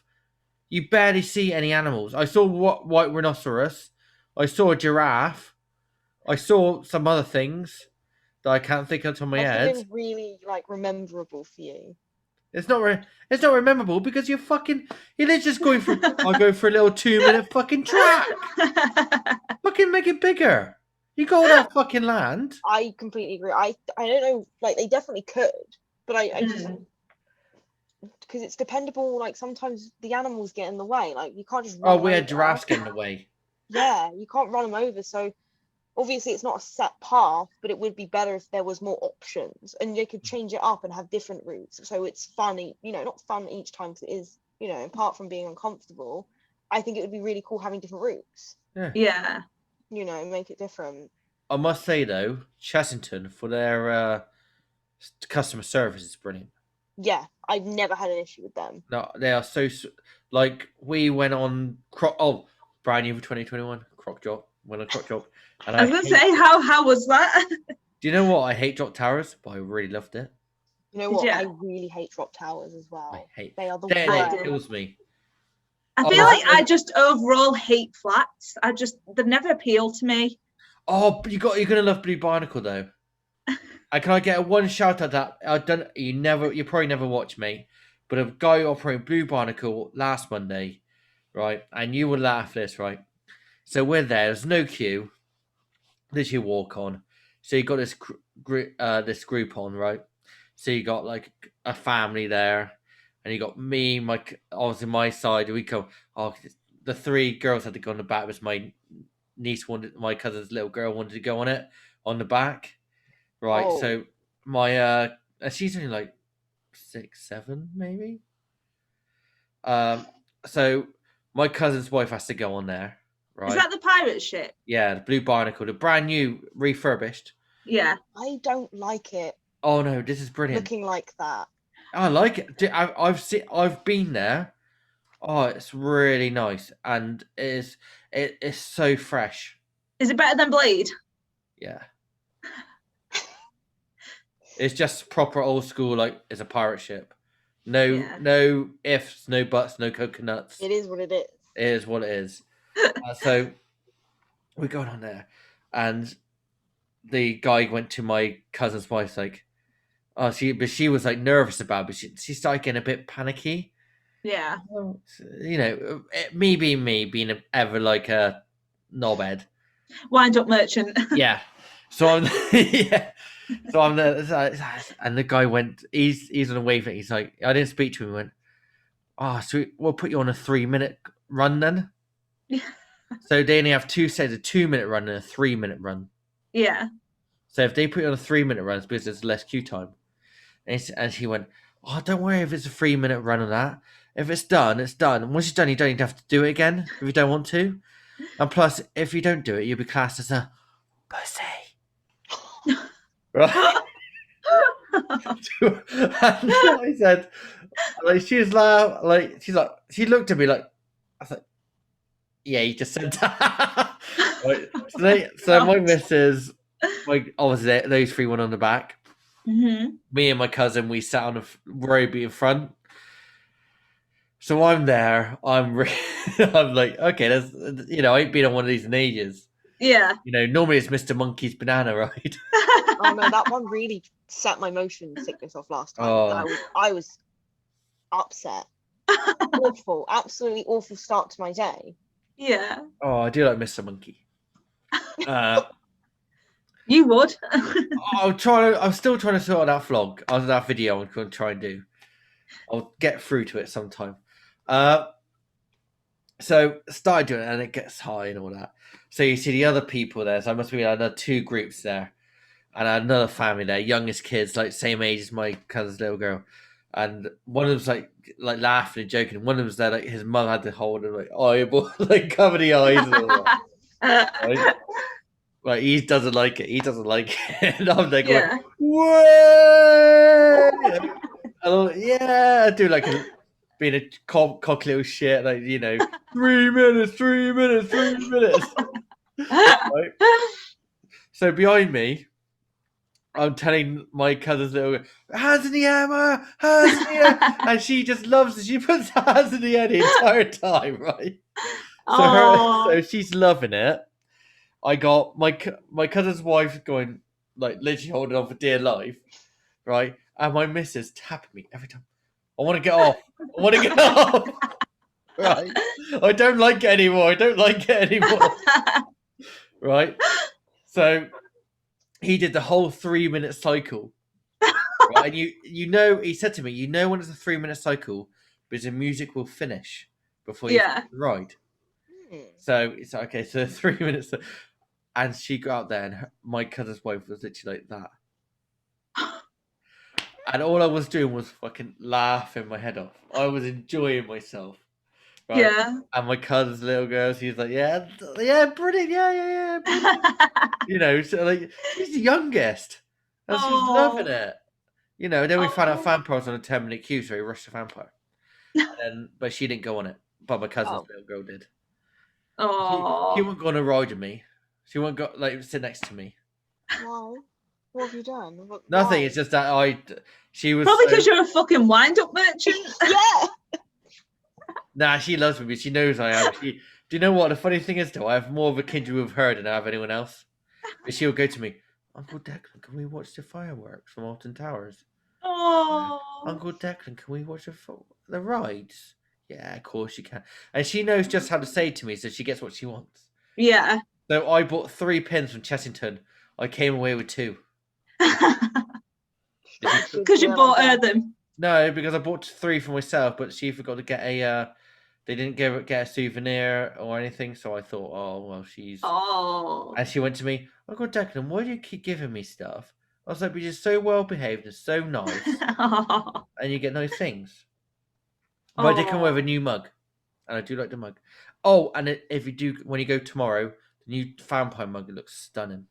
you barely see any animals. I saw white rhinoceros, I saw a giraffe, I saw some other things that I can't think of on my head. It's really like rememberable for you. It's not memorable because you're just going for. I go for a little 2-minute fucking track. Fucking make it bigger. You got all that fucking land. I completely agree. I don't know, like they definitely could, but I just because it's dependable. Like sometimes the animals get in the way. Like you can't just. We had giraffes get in the way. Yeah, you can't run them over. So obviously it's not a set path, but it would be better if there was more options and they could change it up and have different routes. So it's funny, not fun each time because it is, apart from being uncomfortable. I think it would be really cool having different routes. Yeah. Make it different. I must say though, Chessington for their customer service is brilliant. Yeah, I've never had an issue with them. No, they are so like we went on brand new for 2021 Croc Drop. Went on Croc Drop, and I was gonna say how was that? Do you know what? I hate drop towers, but I really loved it. You know what? I really hate drop towers as well. I hate. They are the worst. worst. It kills me. I feel like I just overall hate flats. They've never appealed to me. Oh, you're gonna love Blue Barnacle though. And can I get a one shout out that I don't you probably never watch, mate, but a guy operating Blue Barnacle last Monday, right? And you will laugh at this, right? So we're there. There's no queue. Literally walk on. So you got this this group on, right? So you got like a family there, and you got me, obviously my side. We go. Oh, the three girls had to go on the back. It was my niece wanted, my cousin's little girl wanted to go on it on the back, right? Oh. So my she's only like 6, 7, maybe. So my cousin's wife has to go on there, right? Is that the pirate ship? Yeah, the Blue Barnacle, the brand new refurbished. Yeah. I don't like it Oh no, this is brilliant. looking like that. I like it. I've been there. Oh, it's really nice, and it is so fresh. Is it better than Blade? Yeah. It's just proper old school, like it's a pirate ship. No ifs, no buts, no coconuts. It is what it is. It is what it is. So we got on there, and the guy went to my cousin's wife, like, oh, she was like nervous about it, but she started getting a bit panicky. Yeah. You know, me being ever like a knobhead. Wind up merchant. Yeah. So I'm yeah. So I'm there, and the guy went. He's on a wave. He's like, I didn't speak to him. He went, oh, so we'll put you on a 3-minute run then. So they only have two sets, a 2-minute run and a 3-minute run. Yeah. So if they put you on a 3-minute run, it's because there's less queue time. And he went, oh, don't worry if it's a 3-minute run on that. If it's done, it's done. And once it's done, you don't need to have to do it again if you don't want to. And plus, if you don't do it, you'll be classed as a pussy. Right? And I said, like, she was like, she looked at me like, I thought, yeah, you just said that. Right? So my missus, obviously those three went on the back. Mm-hmm. Me and my cousin, we sat on a row in front. So I'm there. I'm like, okay, there's, I ain't been on one of these in ages. Yeah. Normally it's Mr. Monkey's banana ride. Oh no, that one really set my motion sickness off last time. Oh. I was upset. Awful, absolutely awful start to my day. Yeah. Oh, I do like Mr. Monkey. You would. I'm still trying to sort that vlog. That video I'm going to try and do. I'll get through to it sometime. So started doing it, and it gets high and all that. So you see the other people there. So I must be another 2 groups there, and another family there. Youngest kids, like same age as my cousin's little girl, and one of them's like laughing and joking. One of them's there, like his mum had to hold him, like eyeball, like cover the eyes and all that. Right? Like he doesn't like it. He doesn't like it. And I'm like, Yeah. Whoa! Yeah, I do like being a cock little shit, like 3 minutes, 3 minutes, 3 minutes. Right? So behind me, I'm telling my cousin's little girl, hands in the air, Ma, hands in the air, and she just loves it. She puts her hands in the air the entire time, right? So she's loving it. I got my cousin's wife going, like, literally holding on for dear life, right? And my missus tapping me every time. I want to get off. I want to get off. Right? I don't like it anymore. Right? So he did the whole 3-minute cycle. Right? And he said to me, when it's a 3-minute cycle, because the music will finish before you ride. So it's okay, so 3 minutes. And she got out there, and my cousin's wife was literally like that. And all I was doing was fucking laughing my head off. I was enjoying myself. Right? Yeah. And my cousin's little girl, she's like, yeah, brilliant, yeah, brilliant. So like, she's the youngest. And she was loving it. Then we found out Fanpire was on a 10-minute queue, so we rushed to Fanpire. But she didn't go on it. But my cousin's little girl did. Oh. She wouldn't go on a ride with me. She wouldn't go, sit next to me. Wow. What have you done? Nothing. Why? It's just that she was probably because you're a fucking wind-up merchant. Yeah. Nah, she loves me. She knows I am. Do you know what the funny thing is? Though I have more of a kindred with her than I have anyone else. But she'll go to me, Uncle Declan, can we watch the fireworks from Alton Towers? Oh. Uncle Declan, can we watch the rides? Yeah, of course you can. And she knows just how to say it to me, so she gets what she wants. Yeah. So I bought 3 pins from Chessington. I came away with 2. Because you bought her them. No, because I bought 3 for myself, but she forgot to get a. They didn't get a souvenir or anything, so I thought, oh well, she's. Oh. And she went to me, Uncle Declan, why do you keep giving me stuff? I was like, but you're so well behaved and so nice, and you get nice things. But I did come with a new mug, and I do like the mug. Oh, and if you do, when you go tomorrow, the new vampire mug, it looks stunning.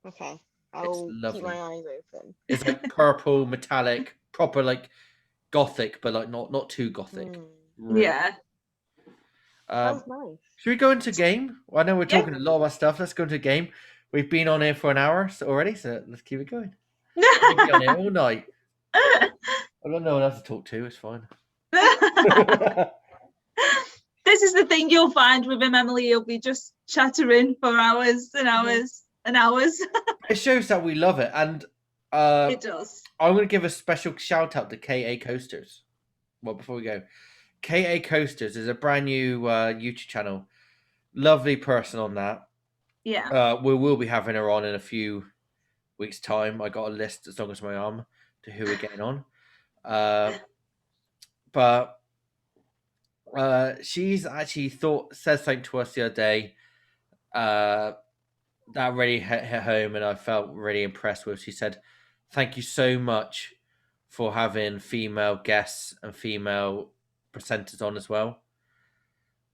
Okay, I'll keep my eyes open. It's like purple, metallic, proper like gothic, but like not too gothic. Really. Yeah. That's nice. Should we go into game? Well, I know we're talking a lot about stuff. Let's go into game. We've been on here for an hour already, so let's keep it going. We'll be on here all night. I've got no one else to talk to. It's fine. This is the thing you'll find with him, Emily. He'll be just chattering for hours and hours and hours. It shows that we love it, and it does. I'm going to give a special shout out to KA Coasters. Well, before we go, KA Coasters is a brand new YouTube channel. Lovely person on that. Yeah. We will be having her on in a few weeks' time. I got a list as long as my arm to who we're getting on. But she's actually said something to us the other day that really hit home, and I felt really impressed with. She said, "Thank you so much for having female guests and female presenters on as well."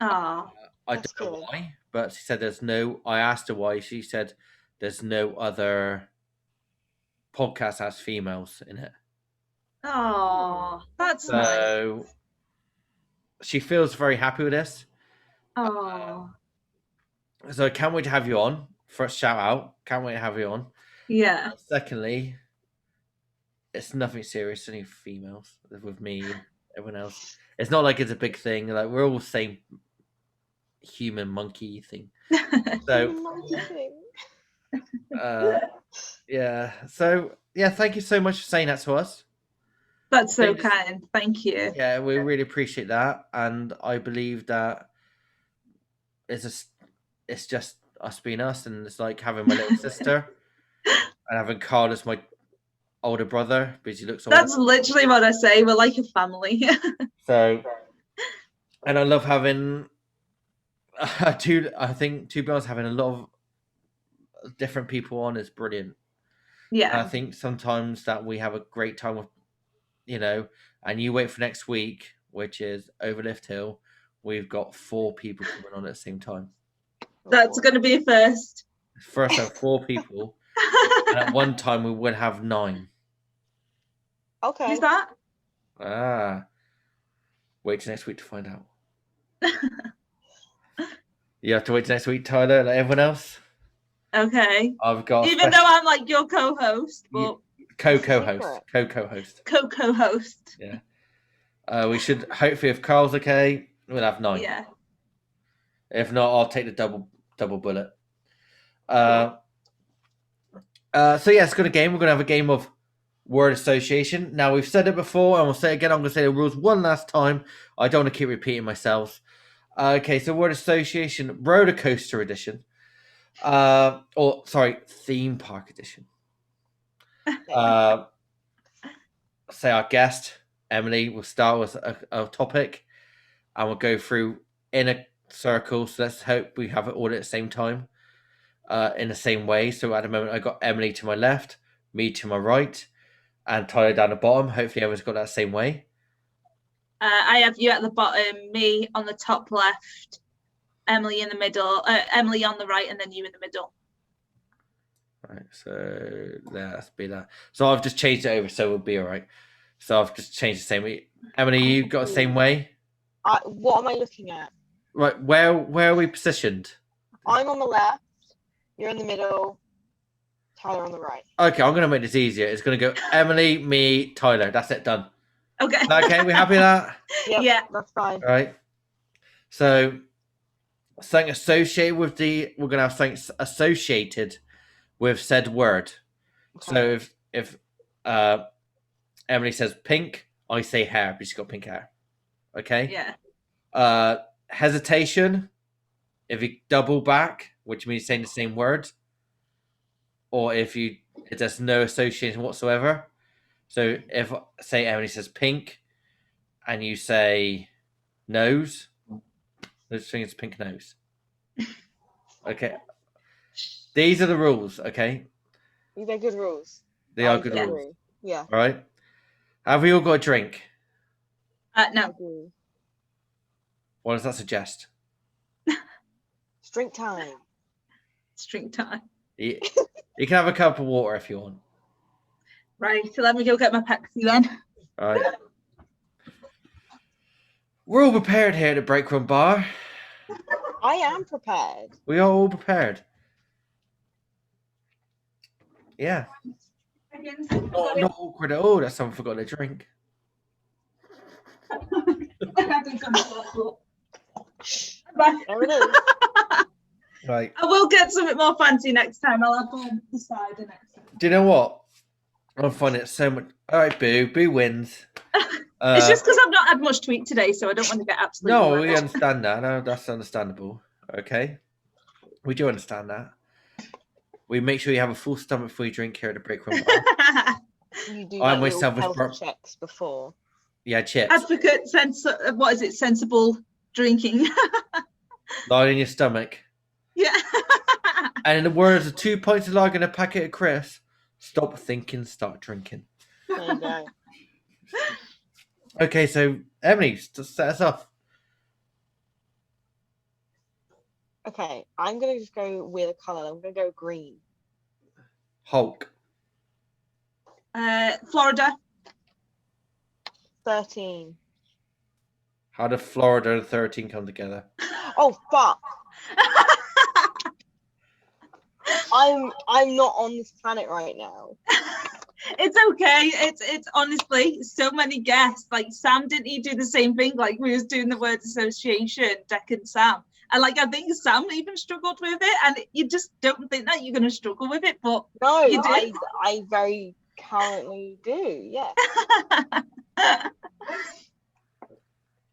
Oh, I don't know why, but she said there's no. I asked her why. She said there's no other podcast has females in it. Oh, that's so nice. She feels very happy with this. Oh. So I can't wait to have you on. First shout out. Can't wait to have you on. Yeah. Secondly, it's nothing serious, only females with me and everyone else. It's not like it's a big thing. Like we're all the same human monkey thing. So yeah. So yeah, thank you so much for saying that to us. That's so kind. Thank you. Yeah, we really appreciate that, and I believe that it's just us being us, and it's like having my little sister and having Carl as my older brother because he looks older. That's literally what I say. We're like a family. So, and I love having I think, to be honest, having a lot of different people on is brilliant. Yeah. And I think sometimes that we have a great time with, and you wait for next week, which is Overlift Hill. We've got 4 people coming on at the same time. That's going to be a first. First have 4 people. And at one time we would have 9. Okay. Who's that? Wait till next week to find out. You have to wait till next week, Tyler, like everyone else. Okay. I've got even though I'm like your co-host, but co-host. Co-host. Yeah. We should hopefully, if Carl's okay, we'll have 9. Yeah. If not, I'll take the double bullet. So yeah, it's got a game. We're gonna have a game of word association. Now we've said it before, and we'll say it again. I'm gonna say the rules one last time. I don't want to keep repeating myself. Okay, so word association, roller coaster edition. Theme park edition. Say our guest, Emily, will start with a topic, and we'll go through in a circle. So let's hope we have it all at the same time, in the same way. So at the moment, I got Emily to my left, me to my right, and Tyler down the bottom. Hopefully, everyone's got that same way. I have you at the bottom, me on the top left, Emily in the middle, Emily on the right, and then you in the middle. Right, so let's be that. So I've just changed it over, so we'll be all right. So I've just changed the same way. Emily, you got the same way? What am I looking at? Right, where are we positioned? I'm on the left, you're in the middle, Tyler on the right. Okay, I'm going to make this easier. It's going to go Emily, me, Tyler. That's it, done. Okay. Okay, we happy with that? Yep, yeah, that's fine. All right. So something associated with we're going to have something associated with said word. Okay. So if Emily says pink, I say hair because she's got pink hair. Okay. Yeah. Hesitation. If you double back, which means saying the same word, or if there's no association whatsoever. So if say Emily says pink, and you say nose, those things pink nose. Okay. These are the rules. Okay. They're good rules. They are good rules. Agree. Yeah. All right. Have we all got a drink? No. Agree. What does that suggest? It's drink time. It's drink time. You can have a cup of water if you want. Right. So let me go get my Pepsi then. All right. We're all prepared here at the Break Room Bar. I am prepared. We are all prepared. Yeah. Not awkward at all that someone forgot to drink. There it is. Right. I will get something more fancy next time. I'll have one the cider next time. Do you know what? I find it so much. All right, Boo. Boo wins. It's just because I've not had much to eat today, so I don't want to get absolutely. No, we rubbish. understand that. No, that's understandable. Okay. We do understand that. We make sure you have a full stomach before you drink here at the Break Room Bar. You do I like myself little was health checks before. Yeah, chips. Advocate what is it? Sensible drinking. Lie in your stomach. Yeah. And in the words of 2 pints of lager and a packet of crisps, stop thinking, start drinking. There you go. Okay, so Emily, set us off. Okay, I'm gonna just go with a color. I'm gonna go green. Hulk. Florida. 13. How did Florida and 13 come together? Oh fuck! I'm not on this planet right now. It's okay. It's honestly so many guests. Like Sam, didn't he do the same thing? Like we was doing the word association, Deck and Sam. And like I think Sam even struggled with it, and you just don't think that you're gonna struggle with it, but No, you did. I very currently do. Yeah.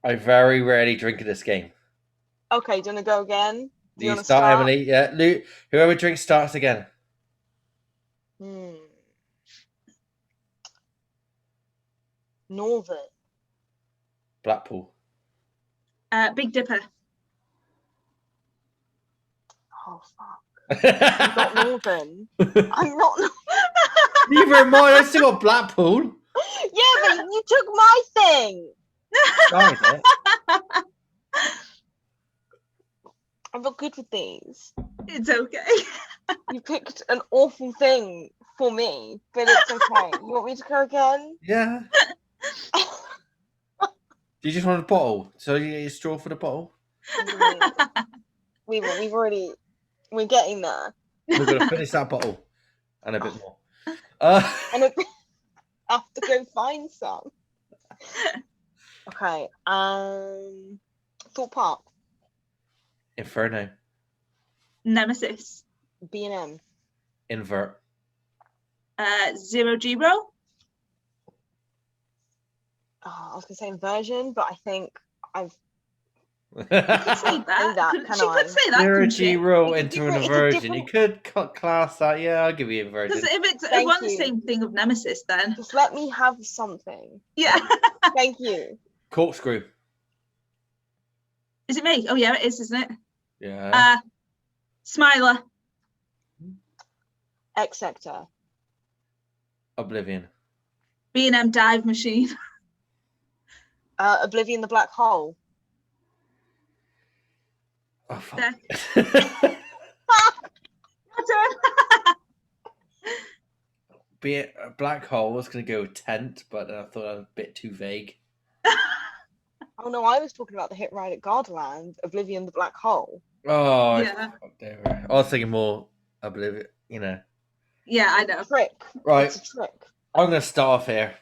I very rarely drink in this game. Okay, do you wanna go again? Do You wanna start, Emily. Yeah, Luke, whoever drinks starts again. Northern. Blackpool. Big Dipper. Oh fuck! I'm not Northern. I'm not. Neither am I. I still got Blackpool. Yeah, but you took my thing. Darn it. I'm not good with these. It's okay. You picked an awful thing for me, but it's okay. You want me to go again? Yeah. Do you just want a bottle? So you get a straw for the bottle? We're getting there. We're going to finish that bottle and a bit more. And I have to go find some. Okay. Thorpe Park. Inferno. Nemesis. B&M. Invert. 0 G-Row. Oh, I was gonna say inversion, but I think I've. Say that. Can She I? could say that. Zero couldn't she? G-roll into an it's a inversion. You different- could class that. Yeah, I'll give you inversion. Because if it's Thank one the you. same thing of Nemesis, then Just let me have something. yeah. Thank you. Corkscrew. Is it me? Oh yeah, it is, isn't it? Yeah. Smiler. X Sector. Oblivion. B&M dive machine. Oblivion the Black Hole. Oh, fuck. Your turn. Be it a black hole, I was going to go with tent, but I thought that was a bit too vague. Oh no, I was talking about the hit ride at Gardaland, Oblivion the Black Hole. Oh, Yeah. I was thinking more Oblivion, you know. Yeah, I know. Trick. Right, It's a trick. I'm going to start off here.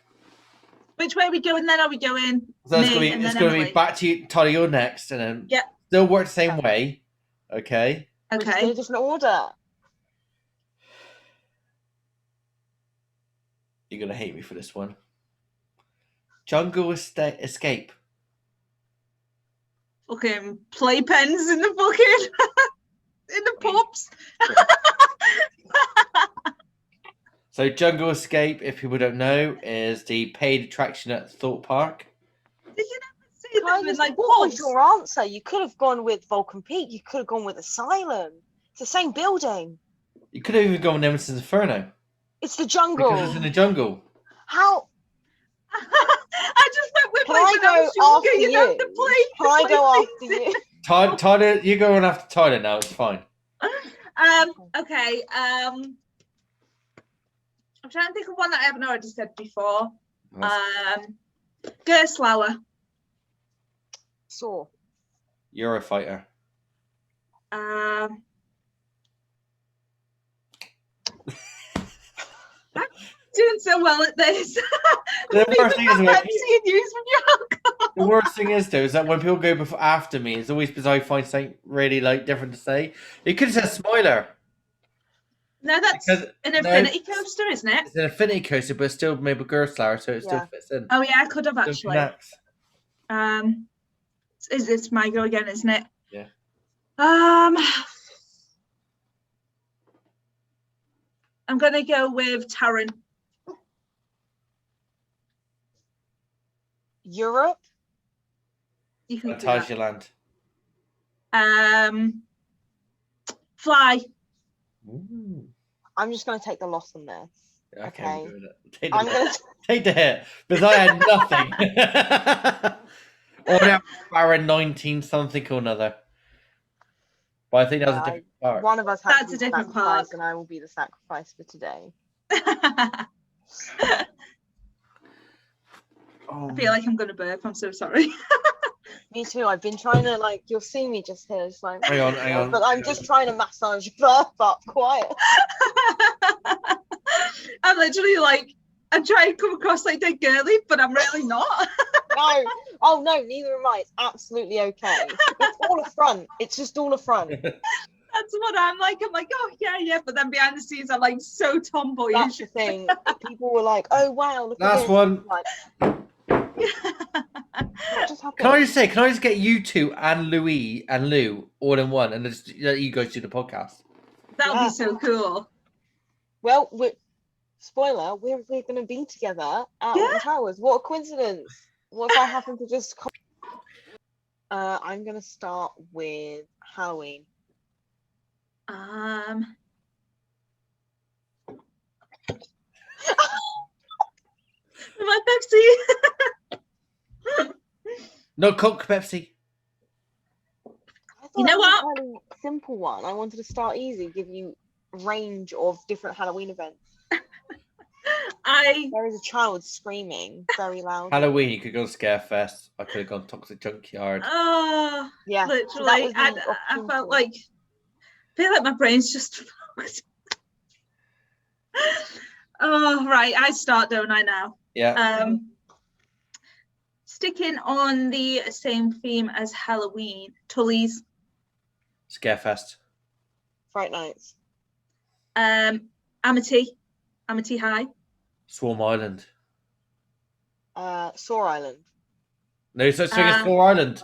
Which way are we going then? Are we going? So it's me going and to then be Emily? back to you, Tolly, you're next, and then Yeah. still work the same way. Okay. We're just in Okay. a different order. You're gonna hate me for this one. Jungle Escape. Fucking playpens in the fucking in the pubs. So Jungle Escape, if people don't know, is the paid attraction at Thorpe Park. Did you never see Can I them in just- like what was pubs? your answer? You could have gone with Vulcan Peak. You could have gone with Asylum. It's the same building. You could have even gone with Nemesis Inferno It's the jungle. because it's in the jungle. How? I just went with Can like I when I was go younger, after you know, you? the play. Can I go after you? Tyler, you go on after Tyler now. It's fine. Okay. I'm trying to think of one that I haven't already said before. Gerstlauer. Saw. Eurofighter. Doing so well at this. The worst thing is when Pepsi and use from your alcohol. the worst thing is though is that when people go after me, it's always because I find something really like different to say. You could have said Smiler. No, that's Because- an no, Infinity Coaster, isn't it? It's an Infinity Coaster, but it's still made with Gerstlauer, so it still Yeah. fits in. Oh yeah, I could have Still actually. connects. It's my go again, isn't it? Yeah. I'm gonna go with Taron. Europe. You can do that. Fantasia Fly. Ooh. I'm just going to take the loss on this. Okay, Okay. we're doing it. Take the, I'm going to. take the hit because I had nothing. Or that Baron 19 something or another. But I think that was a different part. One of us has That's to a be different sacrificed, part. and I will be the sacrifice for today. Oh, I feel like I'm gonna burp. I'm so sorry. Me too. I've been trying to you'll see me just here, it's like. hang on. But I'm just trying to massage burp up quiet. I'm literally like, I'm trying to come across like dead girly, but I'm really not. No. Oh no, neither am I. It's absolutely okay. It's all a front. It's just all a front. That's what I'm like. I'm like, oh yeah. But then behind the scenes, I'm like so tomboyish. That's the thing. People were like, "Oh wow, look at Last this." one. Like, what just happened? Can I just get you two and Louis and Lou all in one and just let you guys do the podcast? That would Yeah. be so cool. Well, spoiler, we're going to be together at Alton Towers. What a coincidence. What if I happen to just I'm going to start with Halloween. My Pepsi. No Coke, Pepsi. I thought You know it was what? a fairly simple one. I wanted to start easy, give you a range of different Halloween events. There is a child screaming very loud. Halloween, you could go Scarefest. I could have gone Toxic Junkyard. Oh, Yeah, so that literally. was the I opportunity. felt like, I feel like my brain's just. Oh, right. I start, don't I now? Yeah. Sticking on the same theme as Halloween, Tully's, Scarefest. Fright Nights. Amity High. Swarm Island. Saw Island. No such thing as Swarm Island.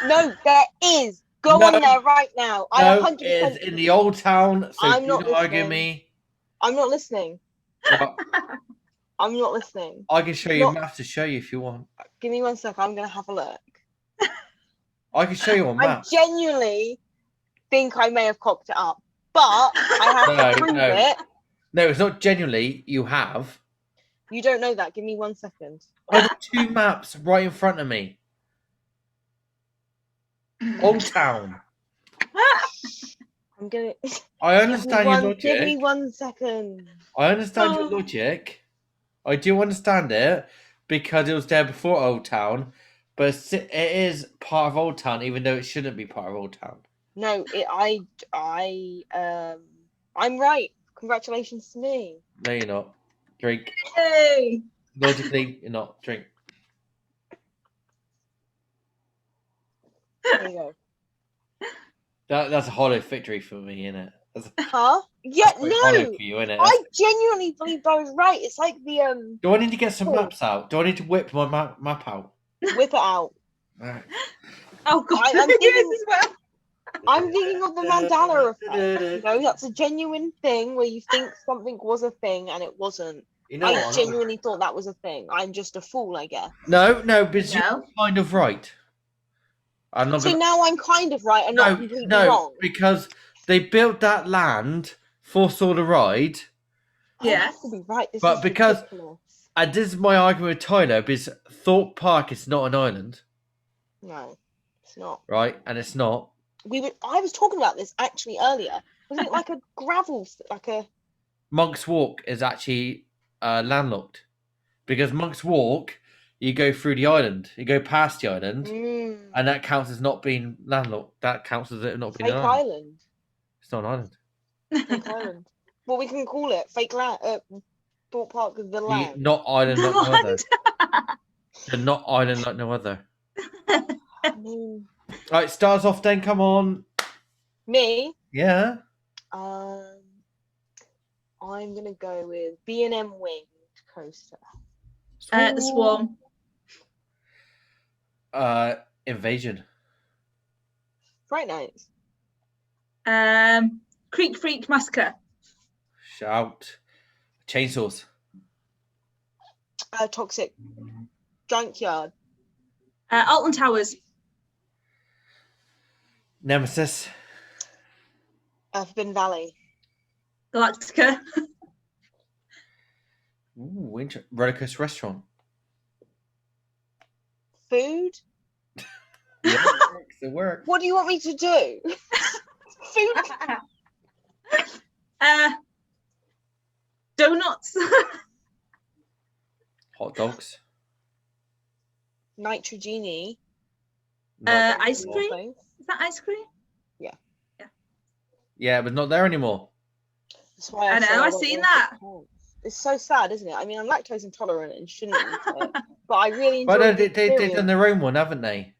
No, there is. Go No. on there right now. I No, 100%. it is in the old town. So I'm do not not argue listening. me. I'm not listening. But I'm not listening. I can show you Not- maps to show you if you want. Give me 1 sec. I'm going to have a look. I can show you on I maps. genuinely think I may have cocked it up, but I have No, to prove no. it. No, it's not genuinely. You have. You don't know that. Give me 1 second. I've got two maps right in front of me. Old town. I'm gonna. I understand your logic. Give me 1 second. I understand your Oh. logic. I do understand it because it was there before Old Town, but it is part of Old Town, even though it shouldn't be part of Old Town. No, I'm right. Congratulations to me. No, you're not. Drink. Hey! Logically, you're not. Drink. There you go. That's a hollow victory for me, isn't it? Huh? Yeah, Quite hollow no. for you, innit? I genuinely believe I was right. It's like the Do I need to get some Oh. maps out? Do I need to whip my map out? whip it out. Right. Oh god, I'm yours thinking- as well. I'm thinking of the Mandela effect. You know, that's a genuine thing where you think something was a thing and it wasn't. You know I what? genuinely thought that was a thing. I'm just a fool, I guess. No, but you're No. kind of right. I'm not So gonna. now I'm kind of right and not completely wrong. because they built that land for sort of ride. I Yeah. have to be right. This But is because- ridiculous. And this is my argument with Tyler, because Thorpe Park is not an island, No, it's not. right? And it's not. I was talking about this actually earlier. Wasn't it like a gravel, like a? Monk's Walk is actually landlocked. Because Monk's Walk, you go through the island. You go past the island. Mm, And that counts as not being landlocked. That counts as it not being fake an island. island. It's not an island. Fake island. What we can call it? Fake land. Thorpe Park is the land. Not island like no other. Land. They're not island like no other. I mean, Alright, stars off then, come on. me. Yeah. I'm gonna go with B&M Winged Coaster. The Swarm. Invasion. Fright Nights. Creek Freak Massacre. Shout. Chainsaws. Toxic Junkyard. Alton Towers. Nemesis. Forbidden Valley. Galactica. Ooh, Roller Coaster Restaurant. Food. Yeah, it works. What do you want me to do? Food. Donuts. Hot dogs. Nitrogenie. Not- Ice More cream? things. Is that ice cream? yeah, but not there anymore. That's why I said know, I've don't seen know if that. it counts. It's so sad, isn't it? I mean, I'm lactose intolerant and shouldn't eat it, but I really enjoy But no, the they've done experience. their own one, haven't they?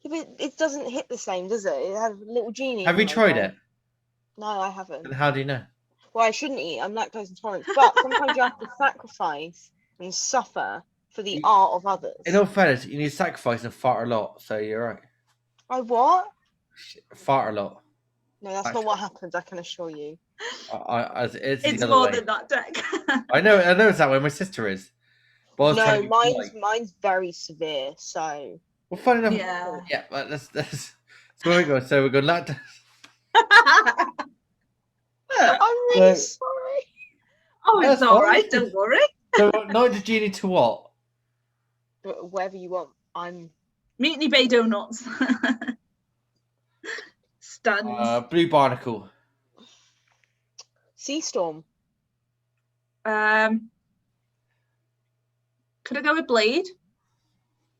Yeah, but it doesn't hit the same, does it? It has a little genie. Have in you my tried mouth. it? No, I haven't. And how do you know? Well, I shouldn't eat. I'm lactose intolerant, but sometimes you have to sacrifice and suffer for the art of others. In all fairness, you need to sacrifice and fart a lot, so you're right. I what? Fart a lot. No, that's not what happens. I can assure you. It's It's the other more way. than that, Deck. I know it's that way. My sister is. But I was trying No, to be polite. mine's very severe. So Well, funny enough. Yeah. Yeah, but let's. So we go. So we're going lactose. I'm really So- sorry. Oh, it's That's all fine. right. Don't worry. So nitrogenie to what? But whatever you want, I'm. Mutiny Bay Donuts. Stuns. Blue Barnacle. Sea Storm. Could I go with Blade?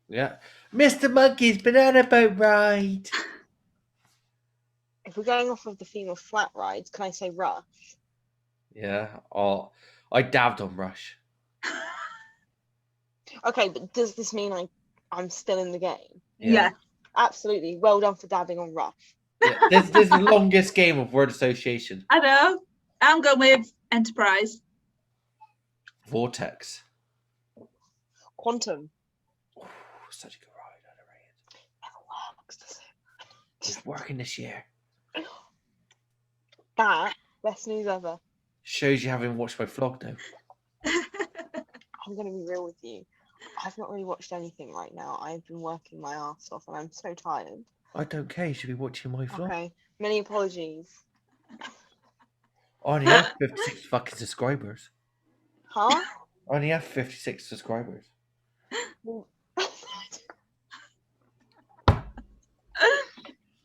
Yeah. Mr. Monkey's banana boat ride. If we're going off of the theme of flat rides, can I say Rush? Yeah. Oh, I dabbed on Rush. Okay, but does this mean I'm still in the game? Yeah. Absolutely. Well done for dabbing on Rush. Yeah. This is the longest game of word association. I know. I'm going with Enterprise. Vortex. Quantum. Ooh, such a good ride. Underrated. Never works, does it? It's working this year. That, best news ever. Shows you haven't watched my vlog though. I'm going to be real with you. I've not really watched anything right now. I've been working my ass off and I'm so tired. I don't care. You should be watching my vlog. Okay. Many apologies. I only have 56 fucking subscribers. Huh? I only have 56 subscribers.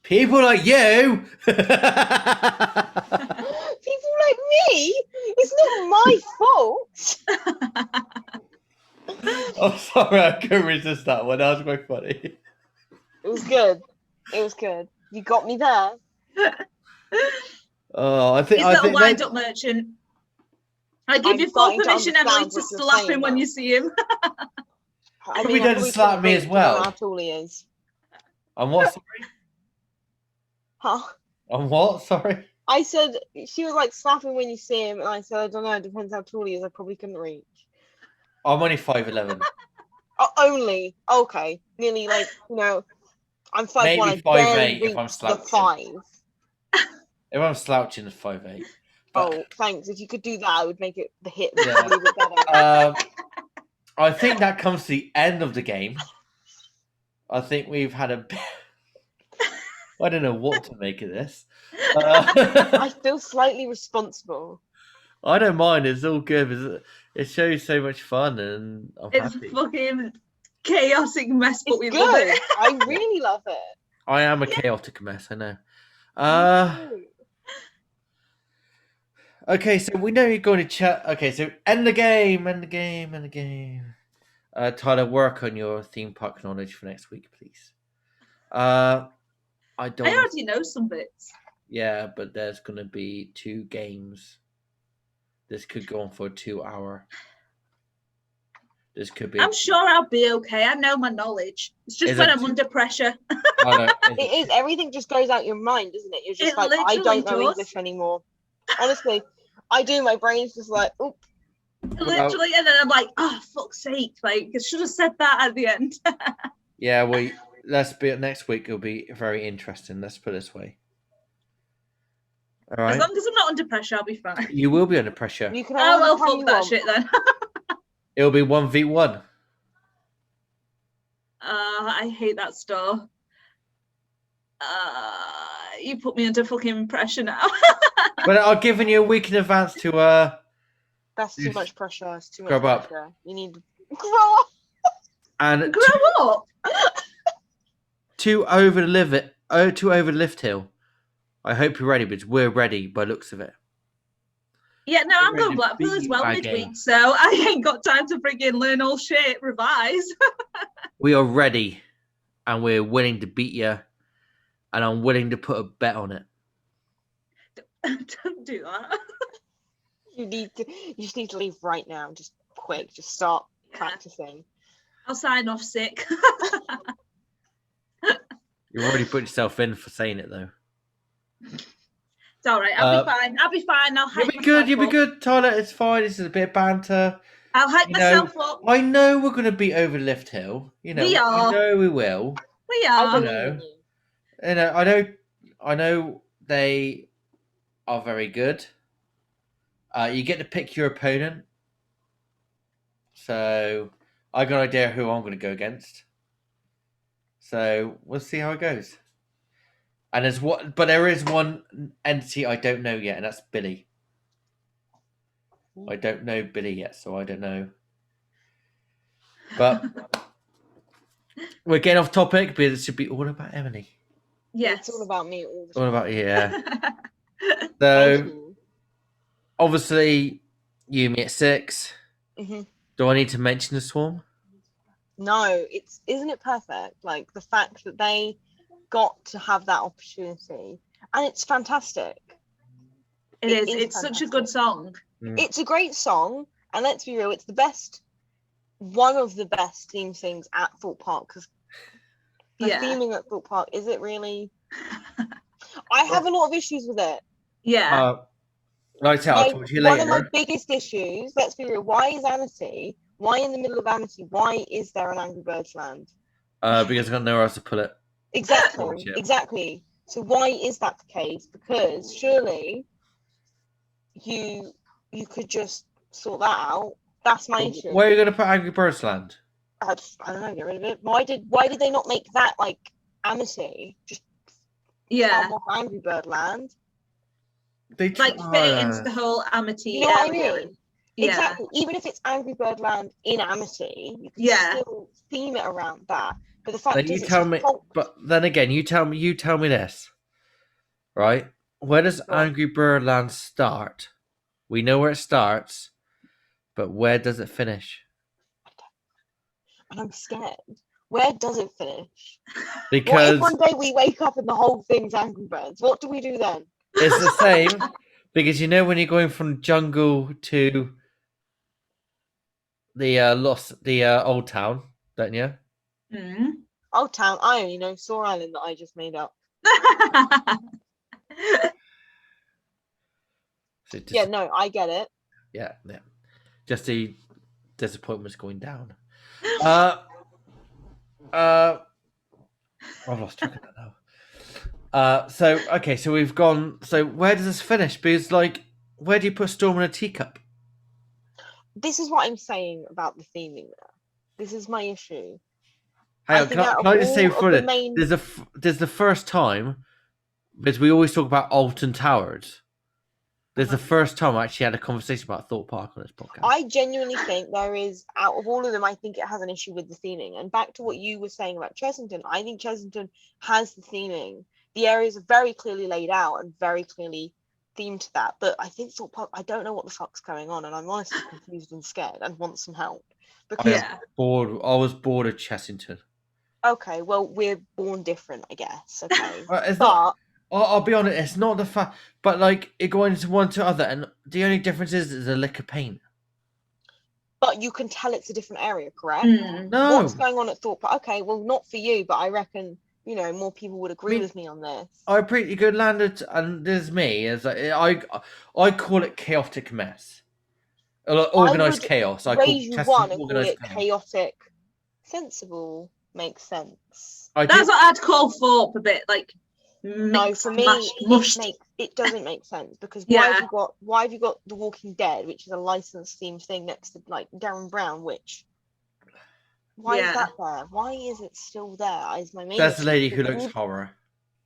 People like you. People like me? It's not my fault. I'm sorry, I couldn't resist that one. That was quite funny. It was good. It was good. You got me there. Oh, I think His I little think wind they- up merchant. I give I'm you full starting to permission, Emily, understand to what you're slap saying him when now. you see him. I Probably I don't probably slap couldn't me as reach well. How tall he is. On what? Sorry. Huh? On what? Sorry. I said she was like slapping when you see him, and I said I don't know. It depends how tall he is. I probably couldn't reach. I'm only 5'11". Oh, only okay, nearly like I'm 5'1". Maybe I 5'8" barely if I'm reached the slouching. 5. If I'm slouching, it's 5'8". But Oh, thanks. If you could do that, I would make it the hit Yeah. probably a bit better. I think that comes to the end of the game. I think we've had a bit. I don't know what to make of this. I feel slightly responsible. I don't mind. It's all good. It shows so much fun, and I'm It's happy. fucking chaotic mess, but It's we good. love it. I really love it. I am a chaotic mess. I know. Me too. Okay, so we know you're going to chat. Okay, so end the game. End the game. End the game. Tyler, work on your theme park knowledge for next week, please. I don't. I already know some bits. Yeah, but there's going to be 2 games. This could go on for 2 hour. This could be. I'm sure I'll be okay. I know my knowledge. It's just Is when it- I'm under pressure. Oh, no, It is. Everything just goes out your mind, isn't it? You're just It like, I literally don't know does. English anymore. Honestly, I do. My brain's just like, oop. Literally, and then I'm like, oh, fuck's sake. Like, I should have said that at the end. Yeah, let's be next week. It'll be very interesting. Let's put it this way. All As right. long as I'm not under pressure, I'll be fine. You will be under pressure. You can Oh, have well, the time fuck you that want. shit then. It'll be 1v1. I hate that store. You put me under fucking pressure now. But I've given you a week in advance to That's too Yes. much pressure. It's too much Grow up. pressure. You need to grow up. and Grow up. to over the lift hill. I hope you're ready, because we're ready by looks of it. Yeah, no, I'm Ready going to Blackpool beat as you well again. midweek, so I ain't got time to friggin' learn all shit, revise. We are ready, and we're willing to beat you, and I'm willing to put a bet on it. Don't do that. You just need to leave right now. Just quick. Just start Yeah. practicing. I'll sign off sick. You've already put yourself in for saying it, though. It's all right. I'll be fine. I'll be fine. I'll hype You'll be good. You'll be myself up. good, Tyler. It's fine. This is a bit of banter. I'll hype You know, myself up. I know we're going to beat over Lift Hill. You know, We are. I know we will. We I are. know. believe in you. And I know they are very good. You get to pick your opponent. So I got an idea who I'm going to go against. So we'll see how it goes. And but there is one entity I don't know yet, and that's Billy. I don't know Billy yet, so I don't know. But we're getting off topic, but it should be all about Emily. Yes. It's all about me all the All time. about yeah. Thank So you. obviously, you meet at 6. Mhm. Do I need to mention the swarm? No, isn't it perfect? Like the fact that they got to have that opportunity, and it's fantastic. It It is. is It's such a good song. It's a great song, and let's be real, it's one of the best theme songs at Thorpe Park, because the Yeah. theming at Thorpe Park, is it really? I have a lot of issues with it. Yeah. Like I said, I'll Like, talk to you one of my later. biggest issues, let's be real, why is Amity? Why in the middle of Amity? Why is there an Angry Birds land? Because I've got nowhere else to put it. Exactly, Yeah. exactly. So why is that the case? Because surely you could just sort that out. That's my issue. Where are you going to put Angry Birds Land? I don't know, get rid of it. Why did they not make that like Amity? Just Yeah. come off Angry Bird Land. They Like fit it into the whole Amity You know what I area. mean? Yeah. Exactly. Even if it's Angry Bird Land in Amity, you can Yeah. still theme it around that. But the fact Then is, you it's tell just me. Thorpe. But then again, you tell me this, right? Where does Go on. Angry Bird Land start? We know where it starts, but where does it finish? And I'm scared. Where does it finish? What Because if one day we wake up and the whole thing's Angry Birds? What do we do then? it's the same. Because you know when you're going from jungle to the old town, don't you? Mm. Old Town, I only know Saw Island that I just made up. So just, Yeah, no, I get it. yeah. Just the disappointment's going down. I've lost track of that now. So okay, so we've gone. So where does this finish? Because like, where do you put Storm in a teacup? This is what I'm saying about the theming there. This is my issue. Hang on, think out can of I just say all of before the that main- there's the first time, because we always talk about Alton Towers. There's the first time I actually had a conversation about Thorpe Park on this podcast. I genuinely think there is, out of all of them, I think it has an issue with the theming. And back to what you were saying about Chessington, I think Chessington has the theming. The areas are very clearly laid out and very clearly themed to that. But I think Thorpe Park, I don't know what the fuck's going on, and I'm honestly confused and scared and want some help. Because Yeah. I was bored of Chessington. okay, well, we're born different, I guess. Okay, It's but not. I'll be honest. It's not the fact, but like it going to one to other, and the only difference is the lick of paint. you can tell it's a different area, correct? No, What's going on at Thorpe Park? Okay, well, not for you, but I reckon more people would agree with me on this. I pretty good landed, and there's me. Is like I call it chaotic mess, organized would chaos. I call Raise you Chessington one and call organised it chaos. chaotic. Sensible makes sense. That's what I'd call Thorpe a bit like. No, for me, mushed. it doesn't make sense because Yeah. why have you got The Walking Dead, which is a licensed themed thing next to like Darren Brown, which why is that there? Why is it still there? Is my main That's the issue. lady who likes horror.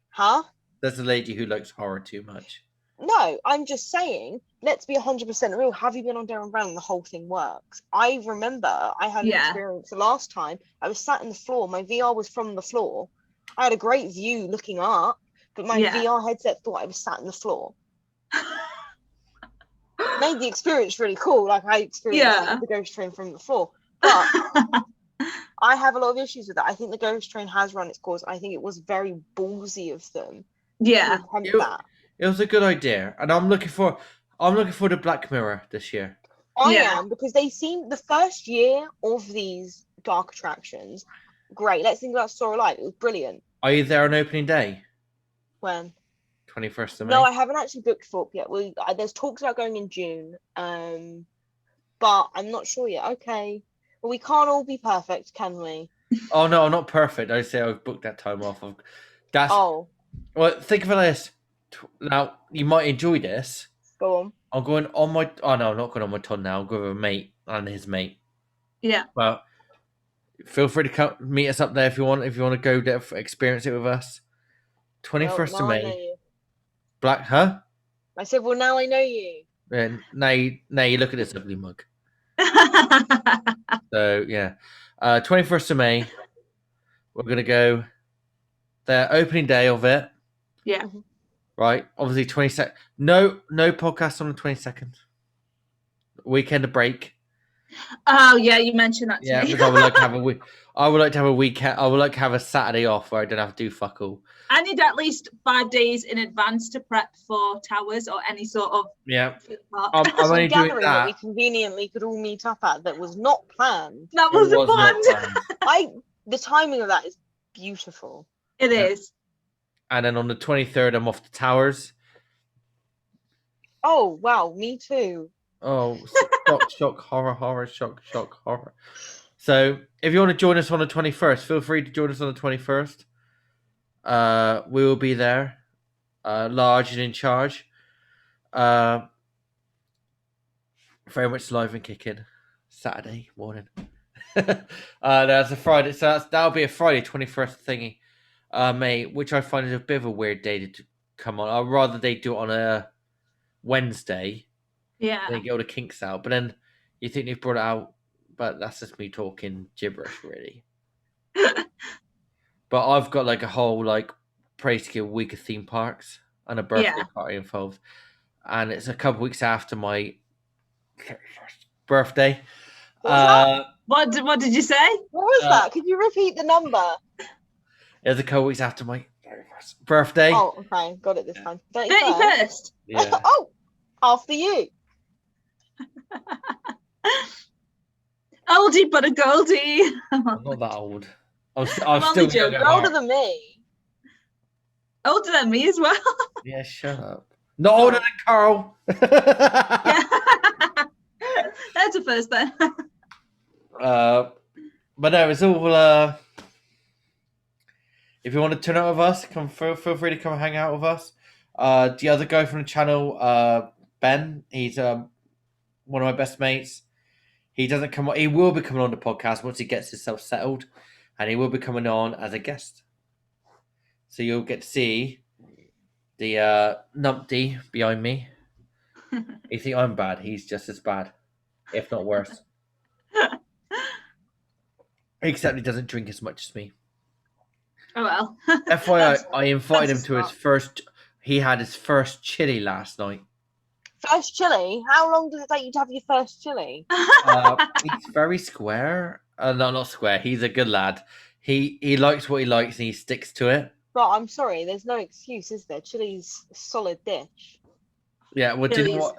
Huh? That's the lady who likes horror too much. No, I'm just saying, let's be 100% real. Have you been on Darren Brown? The whole thing works. I remember I had an experience the last time. I was sat in the floor. My VR was from the floor. I had a great view looking up, but my VR headset thought I was sat in the floor. Made the experience really cool. Like I experienced the ghost train from the floor. But I have a lot of issues with that. I think the ghost train has run its course. I think it was very ballsy of them. Yeah. To attempt that. It was a good idea, and I'm looking for the Black Mirror this year. I am, because they seem the first year of these dark attractions. Great. Let's think about Soar Alive. It was brilliant. Are you there on opening day? When? 21st of May. No, I haven't actually booked Thorpe yet. There's talks about going in June, but I'm not sure yet. Okay, well, we can't all be perfect, can we? Oh no, I'm not perfect. I say I've booked that time off. Well, think of it like this. Now you might enjoy this. Go on. I'm going on my. Oh no, I'm not going on my ton now. I'm going with a mate and his mate. Yeah. Well, feel free to come meet us up there if you want. If you want to go there, experience it with us. 21st of May. Black, huh? I said, well, now I know you. Now you look at this ugly mug. So yeah, 21st of May. We're gonna go. The opening day of it. Yeah. Right. Obviously, 22nd. No podcast on the 22nd. Weekend of break. Oh yeah, you mentioned that. Yeah, to me. because I would like to have a week. I would like to have a weekend. I would like to have a Saturday off where I don't have to do fuck all. I need at least 5 days in advance to prep for towers or any sort of. Yeah. park. I'm only doing Gathering that. we conveniently could all meet up at that was not planned. That It wasn't was not planned. planned. The timing of that is beautiful. It is. And then on the 23rd, I'm off to Towers. Oh wow, me too. Oh, shock, horror, shock, horror. So if you want to join us on the 21st, feel free to join us on the 21st. We will be there, large and in charge. Very much live and kicking. Saturday morning. That's a Friday, so that'll be a Friday 21st thingy, May, which I find is a bit of a weird day to come on. I'd rather they do it on a Wednesday. Yeah. They get all the kinks out, but then you think they've brought it out, but that's just me talking gibberish, really. But I've got like a whole praise to week of theme parks and a birthday party involved, and it's a couple weeks after my birthday. What did you say? What was that? Could you repeat the number? It was a couple weeks after my birthday. Oh, okay, got it this time. 31st. Yeah. Oh, after you. Oldie but a goldie. I'm not that old. I'm only still joking. young at You're older heart. than me. Older than me as well. Yeah, shut up. Not older than Carl. Yeah. That's a first then. But no, it's all. If you want to turn out with us, feel free to come hang out with us. The other guy from the channel, Ben, he's one of my best mates. He doesn't come on. He will be coming on the podcast once he gets himself settled, and he will be coming on as a guest. So you'll get to see the numpty behind me. You think I'm bad? He's just as bad, if not worse. Except he doesn't drink as much as me. Oh well. FYI, I invited him that's to his first. He had his first chili last night. First chili? How long does it take you to have your first chili? He's very square. No, not square. He's a good lad. He likes what he likes and he sticks to it. But I'm sorry, there's no excuse, is there? Chili's a solid dish. Yeah. Well, do you know Chili's- what?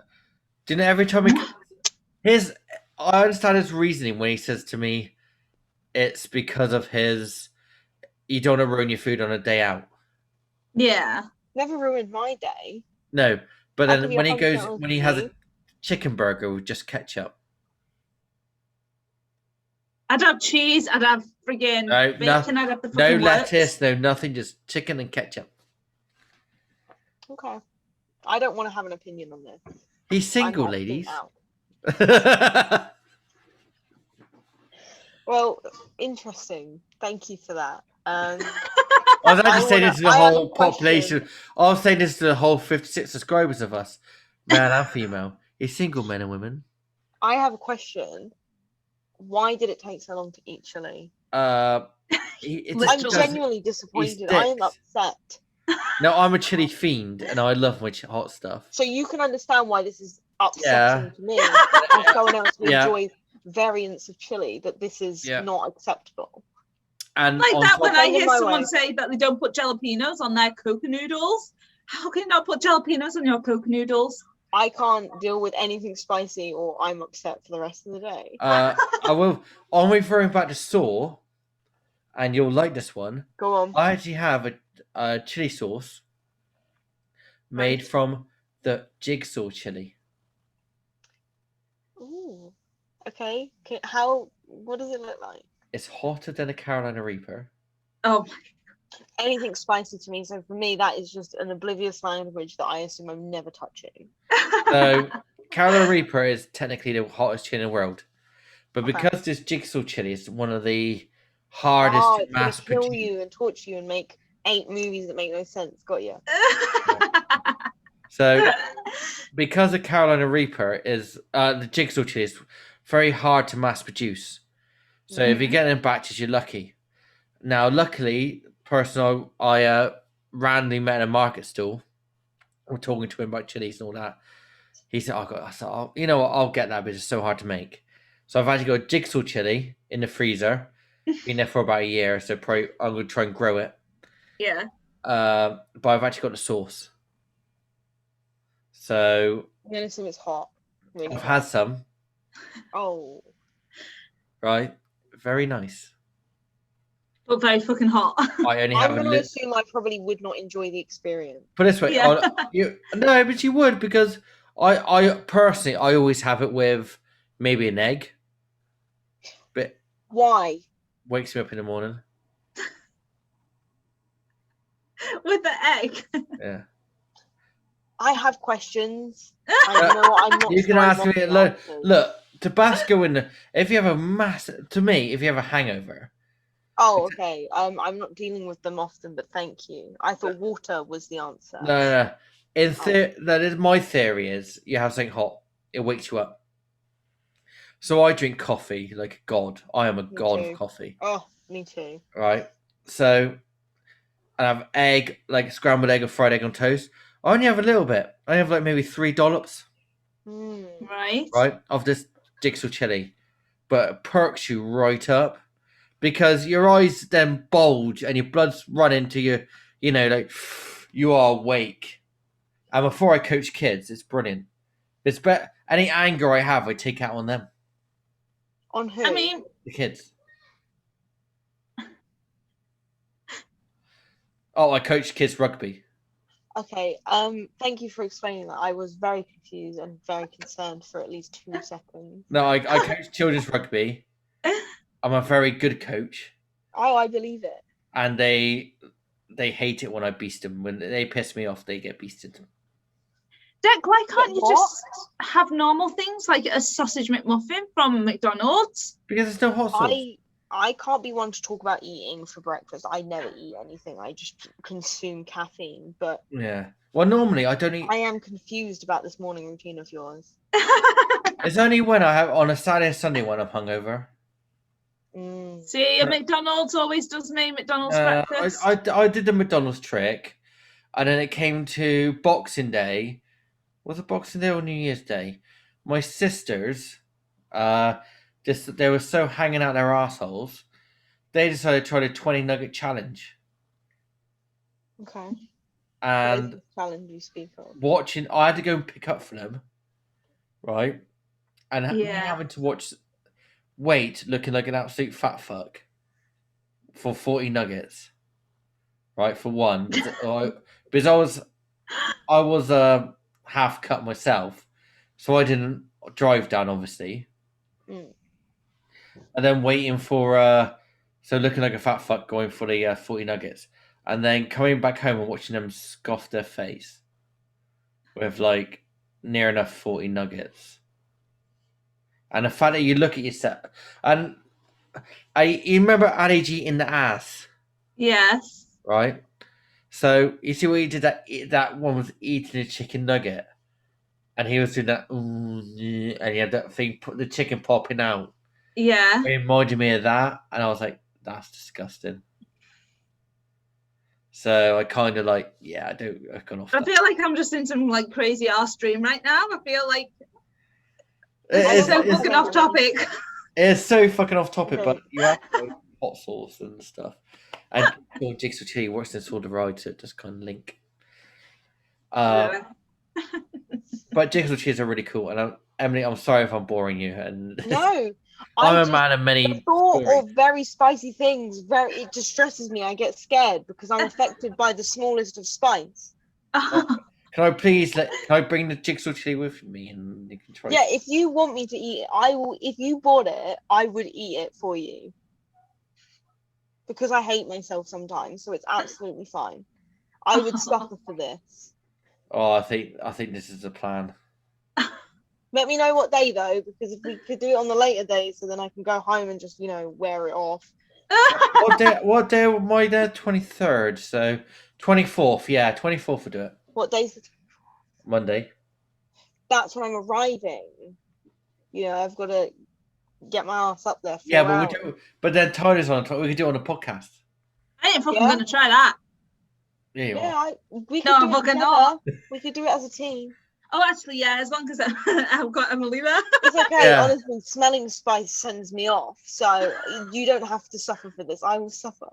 Do you know every time I understand his reasoning when he says to me, it's because of his. You don't want to ruin your food on a day out. Yeah. Never ruined my day. No, but I'll then give you when he 100% goes, honest when he with has a you. chicken burger with just ketchup. I'd have cheese, I'd have friggin' No, bacon, I'd have the No fucking works. lettuce, no nothing, just chicken and ketchup. Okay. I don't want to have an opinion on this. He's I'm single, opting ladies. out. I Well, interesting. Thank you for that. was actually saying this to the I have a whole population. I was saying this to the whole 56 subscribers of us, man and female. He's single, men and women. I have a question. Why did it take so long to eat chili? It I'm just Literally. doesn't- genuinely disappointed. I am sticks. upset. No, I'm a chili fiend, and I love my hot stuff. So you can understand why this is upsetting to me as someone else who Yeah. enjoys variants of chili, that this is Yeah. not acceptable. And Like on that top- when I Send in hear my someone way. say that they don't put jalapenos on their Coke noodles. How can you not put jalapenos on your Coke noodles? I can't deal with anything spicy or I'm upset for the rest of the day. I will. I'm referring back to Saw, and you'll like this one. Go on. I actually have a chili sauce made Right. from the Jigsaw chili. Ooh. Okay. What does it look like? It's hotter than a Carolina Reaper. Oh, Anything spicy to me. So for me, that is just an oblivious language that I assume I'm never touching. So Carolina Reaper is technically the hottest chili in the world, but Okay. because this Jigsaw chili is one of the hardest Oh, to it's gonna mass kill produce. you and torture you and make 8 movies that make no sense. Got you. So because the Carolina Reaper is the Jigsaw chili is very hard to mass produce. So if you Mhm. get it in batches, you're lucky. Now, luckily, person I randomly met in a market stall, we're talking to him about chilies and all that. He said, I said, you know what, I'll get that, but it's so hard to make. So I've actually got a Jigsaw chili in the freezer, been there for about a year, so probably I'm going to try and grow it. Yeah. But I've actually got the sauce. So I'm gonna assume it's hot. Really I've hot. had some, Oh. right? Very nice. But very fucking hot. I only I'm have a gonna little. assume I probably would not enjoy the experience. Put it this way, Yeah. no, but you would, because I personally I always have it with maybe an egg, but Why? wakes me up in the morning. With the egg. Yeah, I have questions. I know I'm not. you can sure I ask want me. the Look, answers. look, Tabasco in the. If you have a massive, to me, if you have a hangover, Oh, okay. I'm not dealing with them often, but thank you. I thought water was the answer. no. That is my theory. Is you have something hot, it wakes you up. So I drink coffee like a god. I am a Me god too. of coffee. Oh, me too. Right? So I have egg, like scrambled egg or fried egg on toast. I only have a little bit. I have like maybe 3 dollops, Mm. Right. right, of this Jigsaw chili. But it perks you right up because your eyes then bulge and your blood's running to your, like you are awake. And before I coach kids, it's brilliant. It's better. Any anger I have, I take out on them, On who? I mean, the kids. Oh, I coach kids rugby. Okay. Thank you for explaining that. I was very confused and very concerned for at least 2 seconds. No, I coach children's rugby. I'm a very good coach, Oh, I believe it. and they hate it when I beast them. When they piss me off, they get beasted. Dec, why can't you What? just have normal things like a sausage McMuffin from McDonald's? Because it's no hot sauce. I can't be one to talk about eating for breakfast. I never eat anything. I just consume caffeine. But Yeah. Well, normally I don't eat. I am confused about this morning routine of yours. It's only when I have on a Saturday and Sunday when I'm hungover. See, a McDonald's always does me McDonald's breakfast. I did the McDonald's trick, and then it came to Boxing Day. Was it Boxing Day or New Year's Day? My sisters, they were so hanging out their assholes, they decided to try the 20 nugget challenge. Okay. What is And the challenge you speak of? I had to go and pick up for them, right? And me Yeah. having to wait, looking like an absolute fat fuck for 40 nuggets, right? For one, because I was half cut myself, so I didn't drive down, obviously. Mm. And then waiting for so looking like a fat fuck going for the 40 nuggets, and then coming back home and watching them scoff their face with like near enough 40 nuggets. And the fact that you look at yourself, and you remember Ali G in the ass, Yes. right? So you see what he did, that one was eating a chicken nugget, and he was doing that, and he had that thing, the chicken popping out. Yeah. It reminded me of that, and I was like, that's disgusting. So I kind of like, yeah, I've gone off. I feel like I'm just in some like crazy arse dream right now. I feel like It's so fucking off topic. It's so fucking off topic, Okay. but you have to go hot sauce and stuff. And Jigsaw Chili works in sort of ride, so it just kind of link. But Jigsaw Cheese are really cool, and Emily, I'm sorry if I'm boring you. And No. I'm a just- man of The many thought stories. of very spicy things, it distresses me. I get scared because I'm affected by the smallest of spice. Can I bring the Jigsaw Chili with me, and you can try? Yeah, if you want me to eat it, I will. If you bought it, I would eat it for you. Because I hate myself sometimes, so it's absolutely fine. I would suffer for this. Oh, I think this is the plan. Let me know what day though, because if we could do it on the later day, so then I can go home and just wear it off. What day? My day 23rd, so 24th. Yeah, 24th will do it. What day's the Monday. That's when I'm arriving. I've got to get my ass up there. Yeah, 4 hours. but then Tyler's on top. We could do it on a podcast. I ain't fucking Yeah. gonna try that. Yeah, you are. Yeah, we could No, do I'm it fucking together. not. We could do it as a team. Oh, actually, yeah, as long as I've got Emily there. It's okay. Yeah. Honestly, smelling spice sends me off, so you don't have to suffer for this. I will suffer.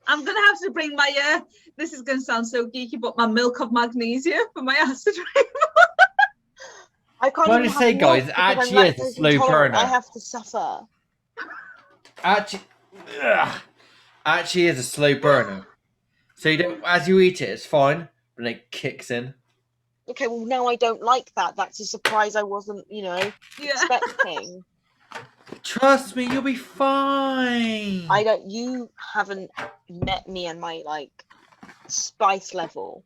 I'm gonna have to bring my this is gonna sound so geeky, but my milk of magnesia for my acid rain. I can't Can I even just have say, milk guys, because I'm actually is a lactose slow intolerant. burner. I have to suffer. Actually is a slow burner. So you don't, as you eat it, it's fine, but it kicks in. Okay, well now I don't like that. That's a surprise I wasn't, Yeah. expecting. Trust me, you'll be fine. You haven't met me and my spice level.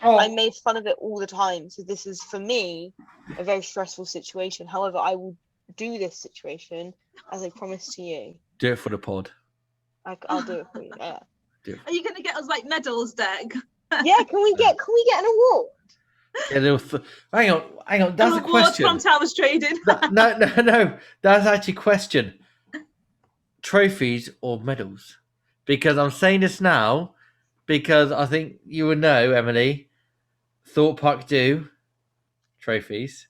Oh, I made fun of it all the time. So this is for me a very stressful situation. However, I will do this situation as I promised to you. do it for the pod. I'll do it for you. Yeah. Are you gonna get us like medals, Deg? Yeah. Can we get an award? Yeah, hang on. That's a Awards question. from Towers Trading. No. That's actually a question. Trophies or medals? Because I'm saying this now because I think you would know, Emily. Thought Park do trophies.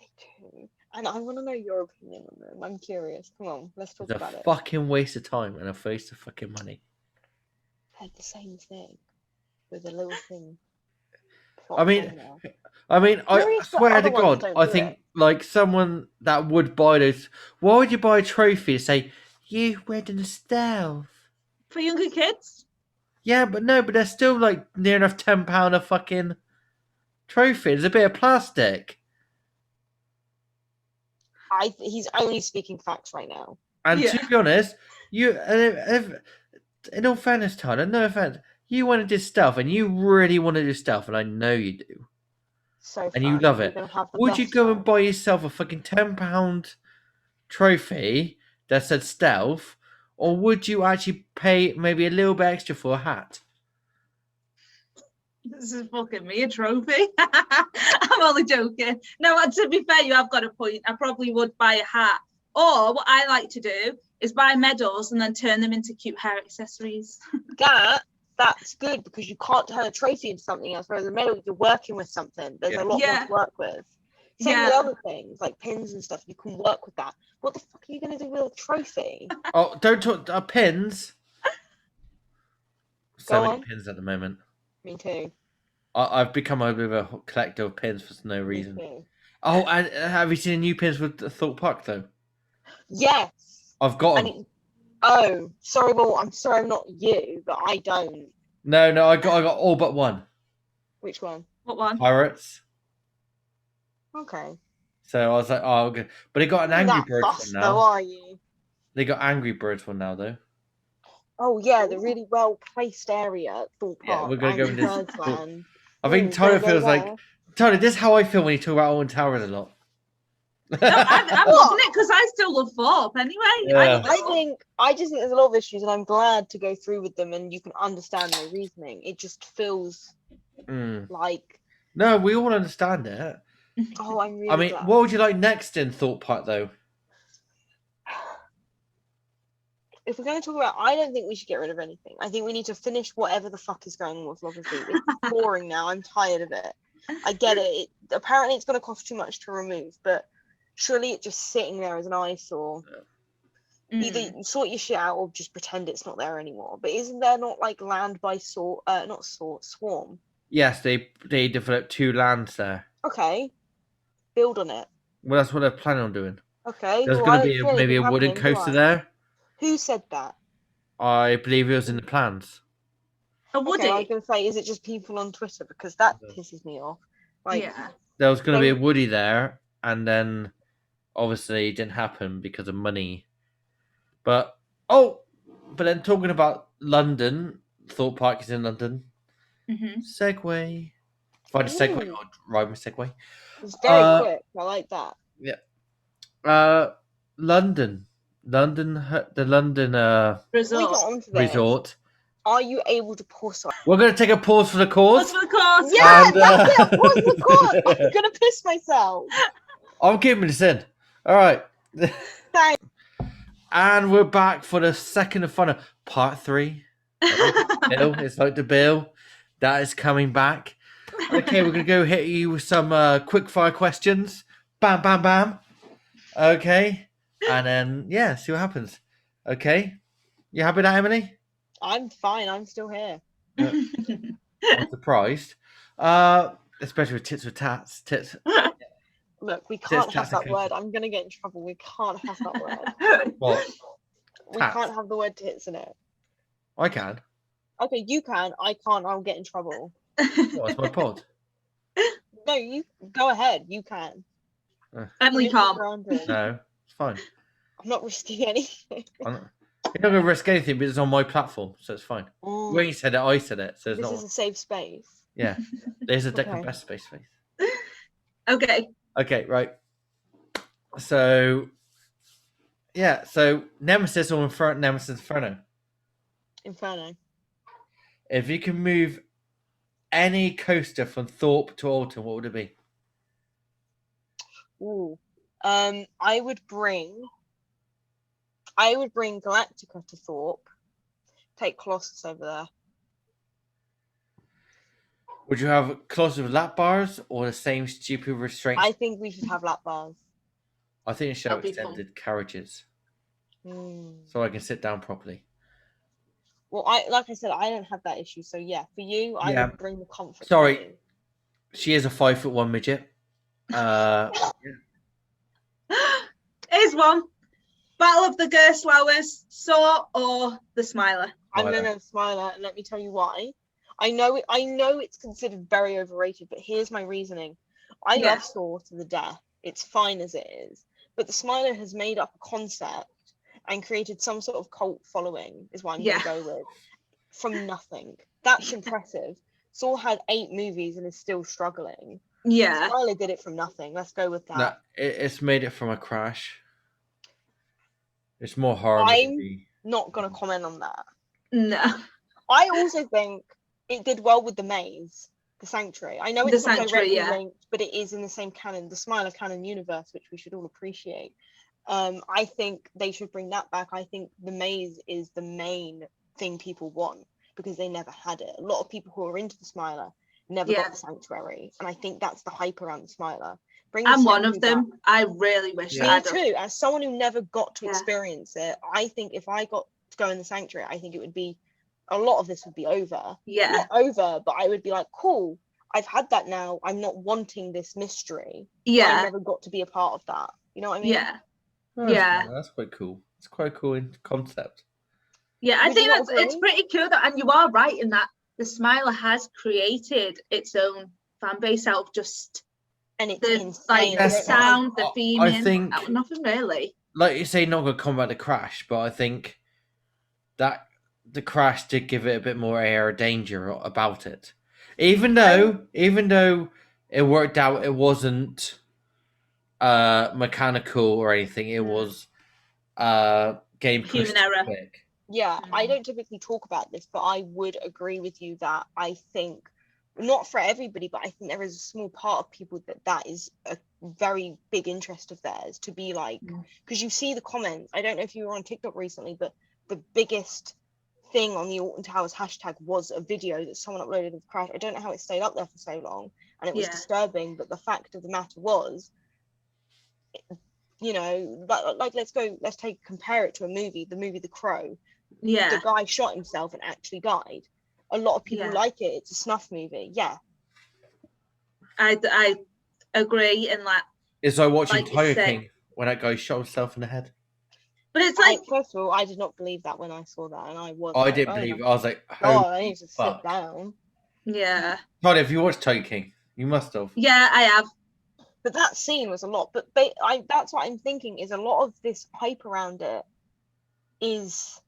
They do. And I want to know your opinion on them. I'm curious. Come on, let's talk It's about a it. fucking waste of time and a waste of fucking money. They're the same thing with a little thing. I mean, Curious I that swear other to ones God, don't I do think it. like someone that would buy those. Why would you buy a trophy and say you read in stealth? For younger kids. Yeah, but no, but they're still like near enough £10 a fucking trophy. It's a bit of plastic. He's only speaking facts right now. And Yeah. to be honest, in all fairness, Tyler, no offense, you want to do stealth, and you really want to do stealth, and I know you do, So and you fun. love We're it. gonna have the Would you best go time. and buy yourself a fucking £10 trophy that said stealth, or would you actually pay maybe a little bit extra for a hat? This is fucking me a trophy. I'm only joking. No, to be fair, you have got a point. I probably would buy a hat. Or what I like to do is buy medals and then turn them into cute hair accessories. That's good because you can't turn a trophy into something else. Whereas a medal, you're working with something. There's a lot more to work with. Same with other things like pins and stuff. You can work with that. What the fuck are you gonna do with a trophy? Oh, don't talk pins. So Go many on. pins at the moment. Me too. I've become a bit of a collector of pins for no reason. Me too. Oh, and have you seen the new pins with Thorpe Park though? Yes. I've got them. Oh, sorry. Well, I'm sorry, I'm not you, but I don't. No, I got all but one. Which one? What one? Pirates. Okay. So I was like, oh, okay. But they got an Angry Birds one now. Though, are you? They got Angry Birds one now though. Oh yeah, the really well placed area at Thorpe Park. Yeah, we're gonna go Angry into Birds Land. I think Tyler feels like Tyler. This is how I feel when you talk about Alton Towers a lot. No, I'm loving it because I still love Thorpe anyway. Yeah. I just think there's a lot of issues, and I'm glad to go through with them, and you can understand their reasoning. It just feels like no, we all understand it. Oh, I'm really. I mean, glad. what would you like next in Thorpe Park though? If we're going to talk about, I don't think we should get rid of anything. I think we need to finish whatever the fuck is going on with Love and Feet. It's boring now. I'm tired of it. I get it. Apparently, it's going to cost too much to remove, but surely it's just sitting there as an eyesore. Either you sort your shit out or just pretend it's not there anymore. But isn't there not like land by Swarm? Yes, they developed 2 lands there. Okay, build on it. Well, that's what they're planning on doing. Okay, There's going to be maybe a wooden coaster there. Who said that? I believe it was in the plans. A woody? Okay, I was going to say, is it just people on Twitter? Because that pisses me off. Like, yeah. There was going to be a woody there, and then obviously it didn't happen because of money. But then talking about London, Thorpe Park is in London. Segway. Find a Segway or ride my Segway. It's very quick. I like that. Yeah. London, the London resort. Are you able to pause? We're going to take a pause for the cause. Pause for the cause. Yeah, that's it. Pause for the cause. I'm going to piss myself. I'm keeping this in. All right. Thanks. And we're back for the second and final part 3. Bill, it's like the Bill that is coming back. Okay, we're gonna go hit you with some quick fire questions. Bam, bam, bam. Okay, and then see what happens. Okay, you happy with that, Emily? I'm fine. I'm still here. I'm surprised, especially with tits with tats. Tits. Look, we can't have that word. I'm gonna get in trouble. We can't have that word. What? We can't have the word tits in it. I can. Okay, you can. I can't. I'll get in trouble. It's my pod. No, you go ahead. You can. Emily can't. No, it's fine. I'm not risking anything. You're not going to risk anything, but it's on my platform, so it's fine. When you said it, I said it. So it's this not... is a safe space. Yeah. There's a deck of best space. Okay. Okay, right. So, Nemesis or Nemesis Inferno? Inferno. If you can move any coaster from Thorpe to Alton, what would it be? Ooh. I would bring Galactica to Thorpe. Take Colossus over there. Would you have Colossus with lap bars or the same stupid restraints? I think we should have lap bars. I think it should have extended carriages. So I can sit down properly. Well, like I said, I don't have that issue. So yeah, for you, I would bring the comfort. Sorry, she is a 5'1" midget. Here's one. Battle of the Gerslowers, Saw or the Smiler? I'm gonna Smiler, and let me tell you why. I know it's considered very overrated, but here's my reasoning. I love Saw to the death. It's fine as it is, but the Smiler has made up a concept and created some sort of cult following, is what I'm gonna go with, from nothing. That's impressive. Saw had 8 movies and is still struggling. Yeah. Smiler did it from nothing. Let's go with that. No, it's made it from a crash. It's more horror movie. I'm not gonna comment on that. No. I also think it did well with The Maze, The Sanctuary. I know it's not directly linked, but it is in the same canon, the Smiler canon universe, which we should all appreciate. I think they should bring that back. I think The Maze is the main thing people want because they never had it. A lot of people who are into the Smiler never got the Sanctuary, and I think that's the hype around the Smiler. I'm one of them. Back. I really wish I had. Me too. As someone who never got to experience it, I think if I got to go in the Sanctuary, I think it would be a lot of this would be over. Yeah. Not over, but I would be like, cool, I've had that now. I'm not wanting this mystery. Yeah. I never got to be a part of that. You know what I mean? Yeah. Oh, that's quite cool. It's quite a cool concept. Yeah, I think it's pretty cool that, and you are right in that the Smiler has created its own fan base out of just the sound, the theming. I think nothing really. Like you say, not gonna combat the crash, but I think that the crash did give it a bit more air of danger about it. Even though it worked out, it wasn't mechanical or anything. It was game human error. Yeah, I don't typically talk about this, but I would agree with you that I think, not for everybody, but I think there is a small part of people that is a very big interest of theirs to be like, because you see the comments. I don't know if you were on TikTok recently, but the biggest thing on the Alton Towers hashtag was a video that someone uploaded of the crash. I don't know how it stayed up there for so long, and it was disturbing, but the fact of the matter was, you know, like let's compare it to a movie, the movie The Crow. Yeah, the guy shot himself and actually died. A lot of people like it. It's a snuff movie. Yeah, I agree in that. It's like watching Tiger King when that guy shot himself in the head. But it's like, first of all, I did not believe that when I saw that, and I didn't believe it. I was like, I need to sit down. Yeah. Todd, if you watched Tiger King, you must have. Yeah, I have. But that scene was a lot. But that's what I'm thinking is a lot of this hype around it is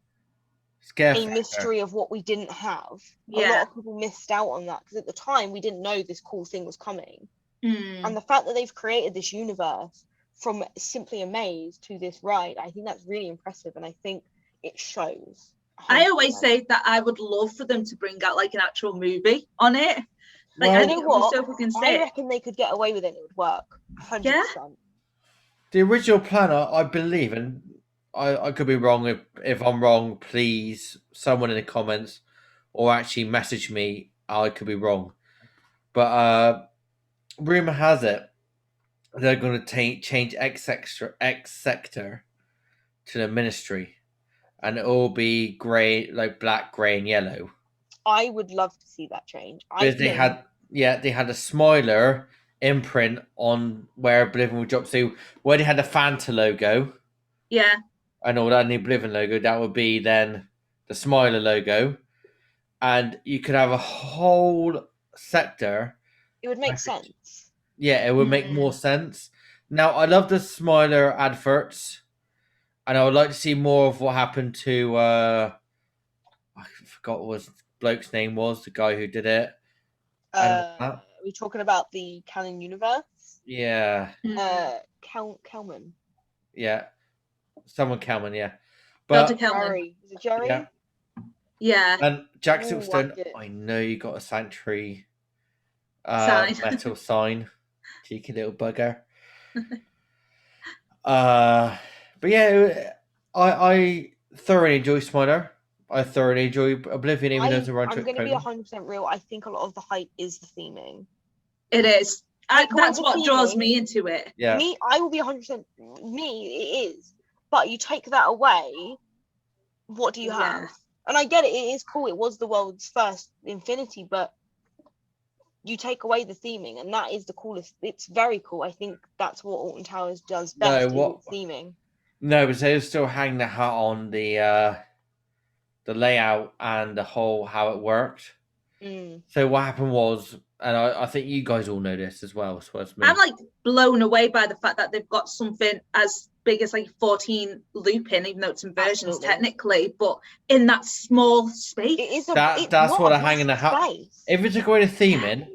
a mystery of what we didn't have. A lot of people missed out on that because at the time we didn't know this cool thing was coming. And the fact that they've created this universe from simply a maze to this ride, I think that's really impressive, and I think it shows. 100%. I always say that I would love for them to bring out like an actual movie on it. Like, I think I reckon they could get away with it and it would work. 100%. Yeah? The original plan, I believe, and I could be wrong. If I'm wrong, please, someone in the comments or actually message me. I could be wrong. But rumor has it they're going to change X Sector to the Ministry. And it will be grey, like black, grey, and yellow. I would love to see that change. They had a Smiler imprint on where Oblivion would drop. So where they had the Fanta logo, and all that, and the Oblivion logo, that would be then the Smiler logo, and you could have a whole sector. It would make sense. Yeah, it would make more sense. Now, I love the Smiler adverts, and I would like to see more of what happened to. I forgot what the bloke's name was, the guy who did it. Are we talking about the canon universe? Yeah. Kelman. Yeah. Someone Kelman, yeah. But Jerry. Is it Jerry? Yeah. And Jack Silverstone, I know you got a Sanctuary metal sign. Cheeky little bugger. But yeah, I thoroughly enjoy Smiler. I thoroughly enjoy Oblivion, even though it's a run trick. I'm going to be 100% real. I think a lot of the hype is the theming. It is. That's what draws me into it. Yeah. I will be 100%. It is. But you take that away, what do you have? And I get it. It is cool. It was the world's first Infinity, but you take away the theming, and that is the coolest. It's very cool. I think that's what Alton Towers does best. Theming. No, but they still hang the hat on the the layout and the whole how it worked. Mm. So what happened was, and I think you guys all know this as well, so as me. I'm like blown away by the fact that they've got something as big as like 14 looping, even though it's inversions Absolutely. technically, but in that small space. It is That's what a are hanging the hat. space. If it's a going to theme in,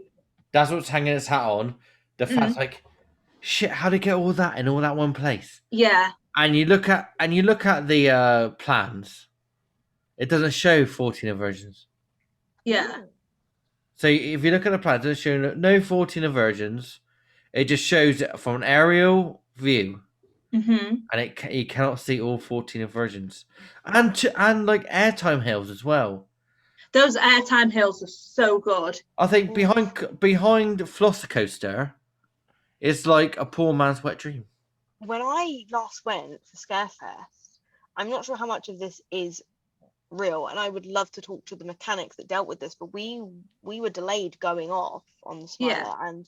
that's what's hanging its hat on. The fact like, shit, how to get all that in all that one place? Yeah. And you look at the plans, it doesn't show 14 inversions. Yeah. So if you look at the plans, it doesn't show no 14 inversions. It just shows it from an aerial view. Mm-hmm. And you cannot see all 14 inversions. And like airtime hills as well. Those airtime hills are so good. I think behind Flossicoaster, it's like a poor man's wet dream. When I last went for Scarefest, I'm not sure how much of this is real, and I would love to talk to the mechanics that dealt with this, but we were delayed going off on the Smiler, and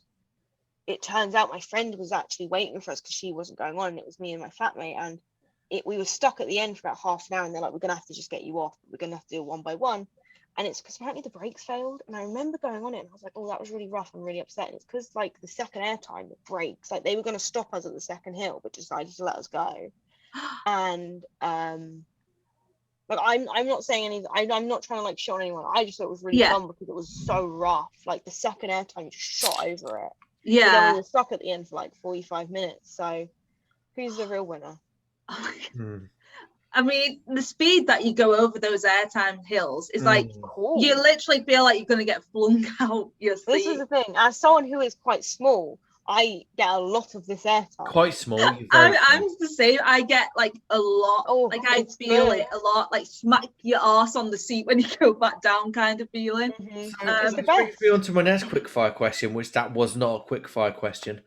it turns out my friend was actually waiting for us because she wasn't going on, and it was me and my flatmate, and we were stuck at the end for about half an hour, and they're like, we're gonna have to just get you off, we're gonna have to do it one by one. And it's because apparently the brakes failed, and I remember going on it and I was like, oh, that was really rough, I'm really upset. And it's because like the second airtime, the brakes, like they were going to stop us at the second hill but decided to let us go. And like I'm not saying anything, I'm not trying to like shit on anyone, I just thought it was really fun because it was so rough. Like the second airtime just shot over it. But then we were stuck at the end for like 45 minutes, so who's the real winner? I mean, the speed that you go over those airtime hills is like, cool. You literally feel like you're going to get flung out your seat. This is the thing, as someone who is quite small, I get a lot of this airtime. Quite small. I'm the same. I get like a lot. Oh, like I feel it a lot. Like smack your arse on the seat when you go back down kind of feeling. It's the Let's best. move on to my next quickfire question, which that was not a quickfire question.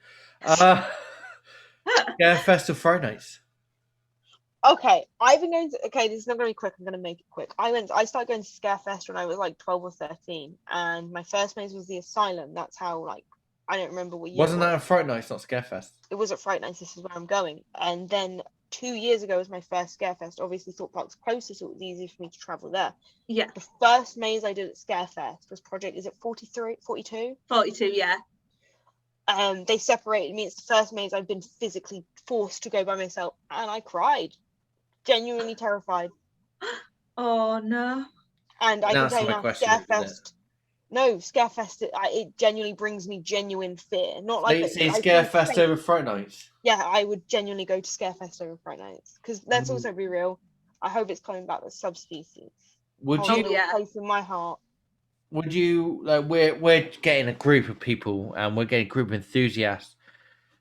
Festival Friday nights. Okay, I've been going to. Okay, this is not going to be quick. I'm going to make it quick. I started going to Scarefest when I was like 12 or 13, and my first maze was the Asylum. That's how like I don't remember what year. Wasn't that a Fright Nights, not Scarefest? It was at Fright Nights. This is where I'm going. And then 2 years ago was my first Scarefest. Obviously, Thorpe Park's closer, so it was easy for me to travel there. Yeah. The first maze I did at Scarefest was Project. Is it 43, 42? 42, yeah. They separated me. It's the first maze I've been physically forced to go by myself, and I cried. Genuinely terrified. Oh no. And I can tell you now, Scarefest. Scarefest, it genuinely brings me genuine fear. Not like Scarefest over Fright Nights. Yeah, I would genuinely go to Scarefest over Fright Nights, because let's also be real. I hope it's coming back with subspecies. Would you? Place in my heart. Would you like? We're getting a group of people, and we're getting a group of enthusiasts.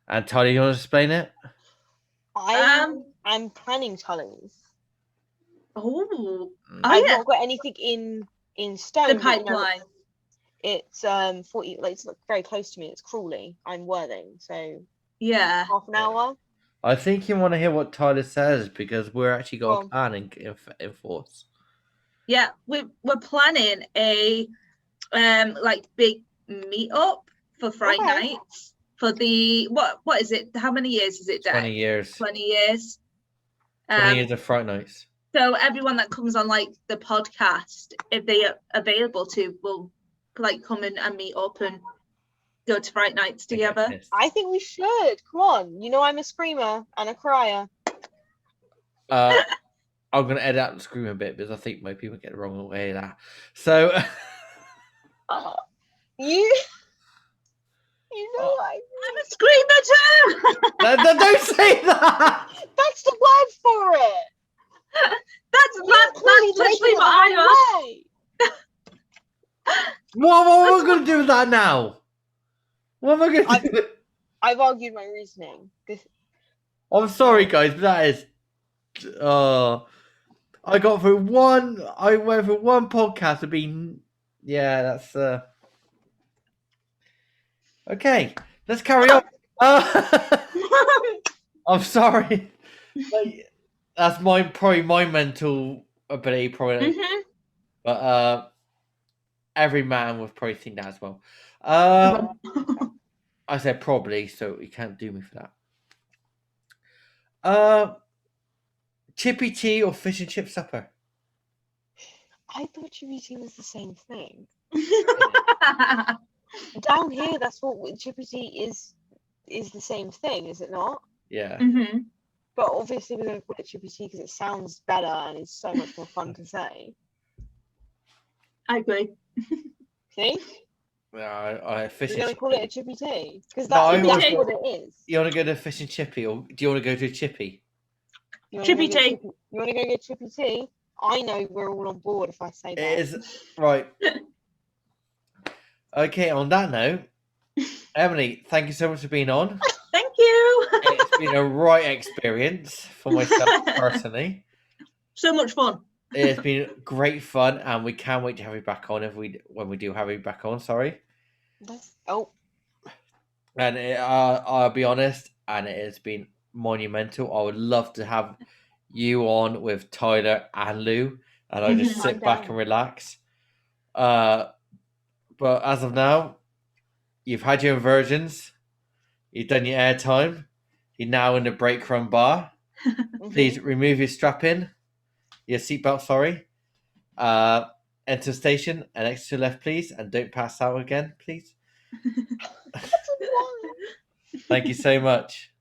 And Tali, you want to explain it? I'm planning Tully's. Oh, I've not got anything in stone. The pipeline. It's 40. Like, it's very close to me. It's Crawley. I'm Worthing, so yeah, half an hour. I think you want to hear what Tyler says because we're actually got a plan in force. Yeah, we're planning a like big meetup for Friday nights for the what is it? How many years is it? 20 years. 20 years. 20 years of Fright Nights. So everyone that comes on like the podcast, if they are available to, will like come in and meet up and go to Fright Nights together. I think we should. Come on, you know I'm a screamer and a crier. I'm gonna edit out the screamer bit because I think most people get the wrong way of that. So you know I'm a screamer too. Don't say that. That's the word for it. That's literally what I am. What am I going to do with that now? What am I going to do? I've argued my reasoning. I'm sorry, guys, but that is. I went through one podcast to be. Yeah, that's. Okay, let's carry on. I'm sorry. That's probably my mental ability, probably. Mm-hmm. But every man would probably think that as well. I said probably, so you can't do me for that. Chippy tea or fish and chip supper? I thought Chippy Tea was the same thing. Down here, that's what Chippy Tea is the same thing, is it not? Yeah. Mhm. But obviously, we're going to call it Chippy Tea because it sounds better and it's so much more fun to say. I agree. See? I fish We're and going to call it a Chippy Tea because No, I that's always what it is. You want to go to fish and chippy, or do you want to go to chippy? You wanna Chippy go get Tea. You want to go get Chippy Tea? I know we're all on board if I say that. It is right. Okay, on that note, Emily, thank you so much for being on. Thank you. It's been a right experience for myself personally. So much fun. It's been great fun, and we can't wait to have you back on when we do have you back on. Sorry, and I'll be honest, and it has been monumental. I would love to have you on with Tyler and Lou, and I just Mhm. sit I'm back down. and relax. But as of now, you've had your inversions, you've done your airtime, you're now in the break room bar. Mhm. Please remove your strap in, your seatbelt, sorry. Enter station and exit to left, please, and don't pass out again, please. That's a lie. Thank you so much.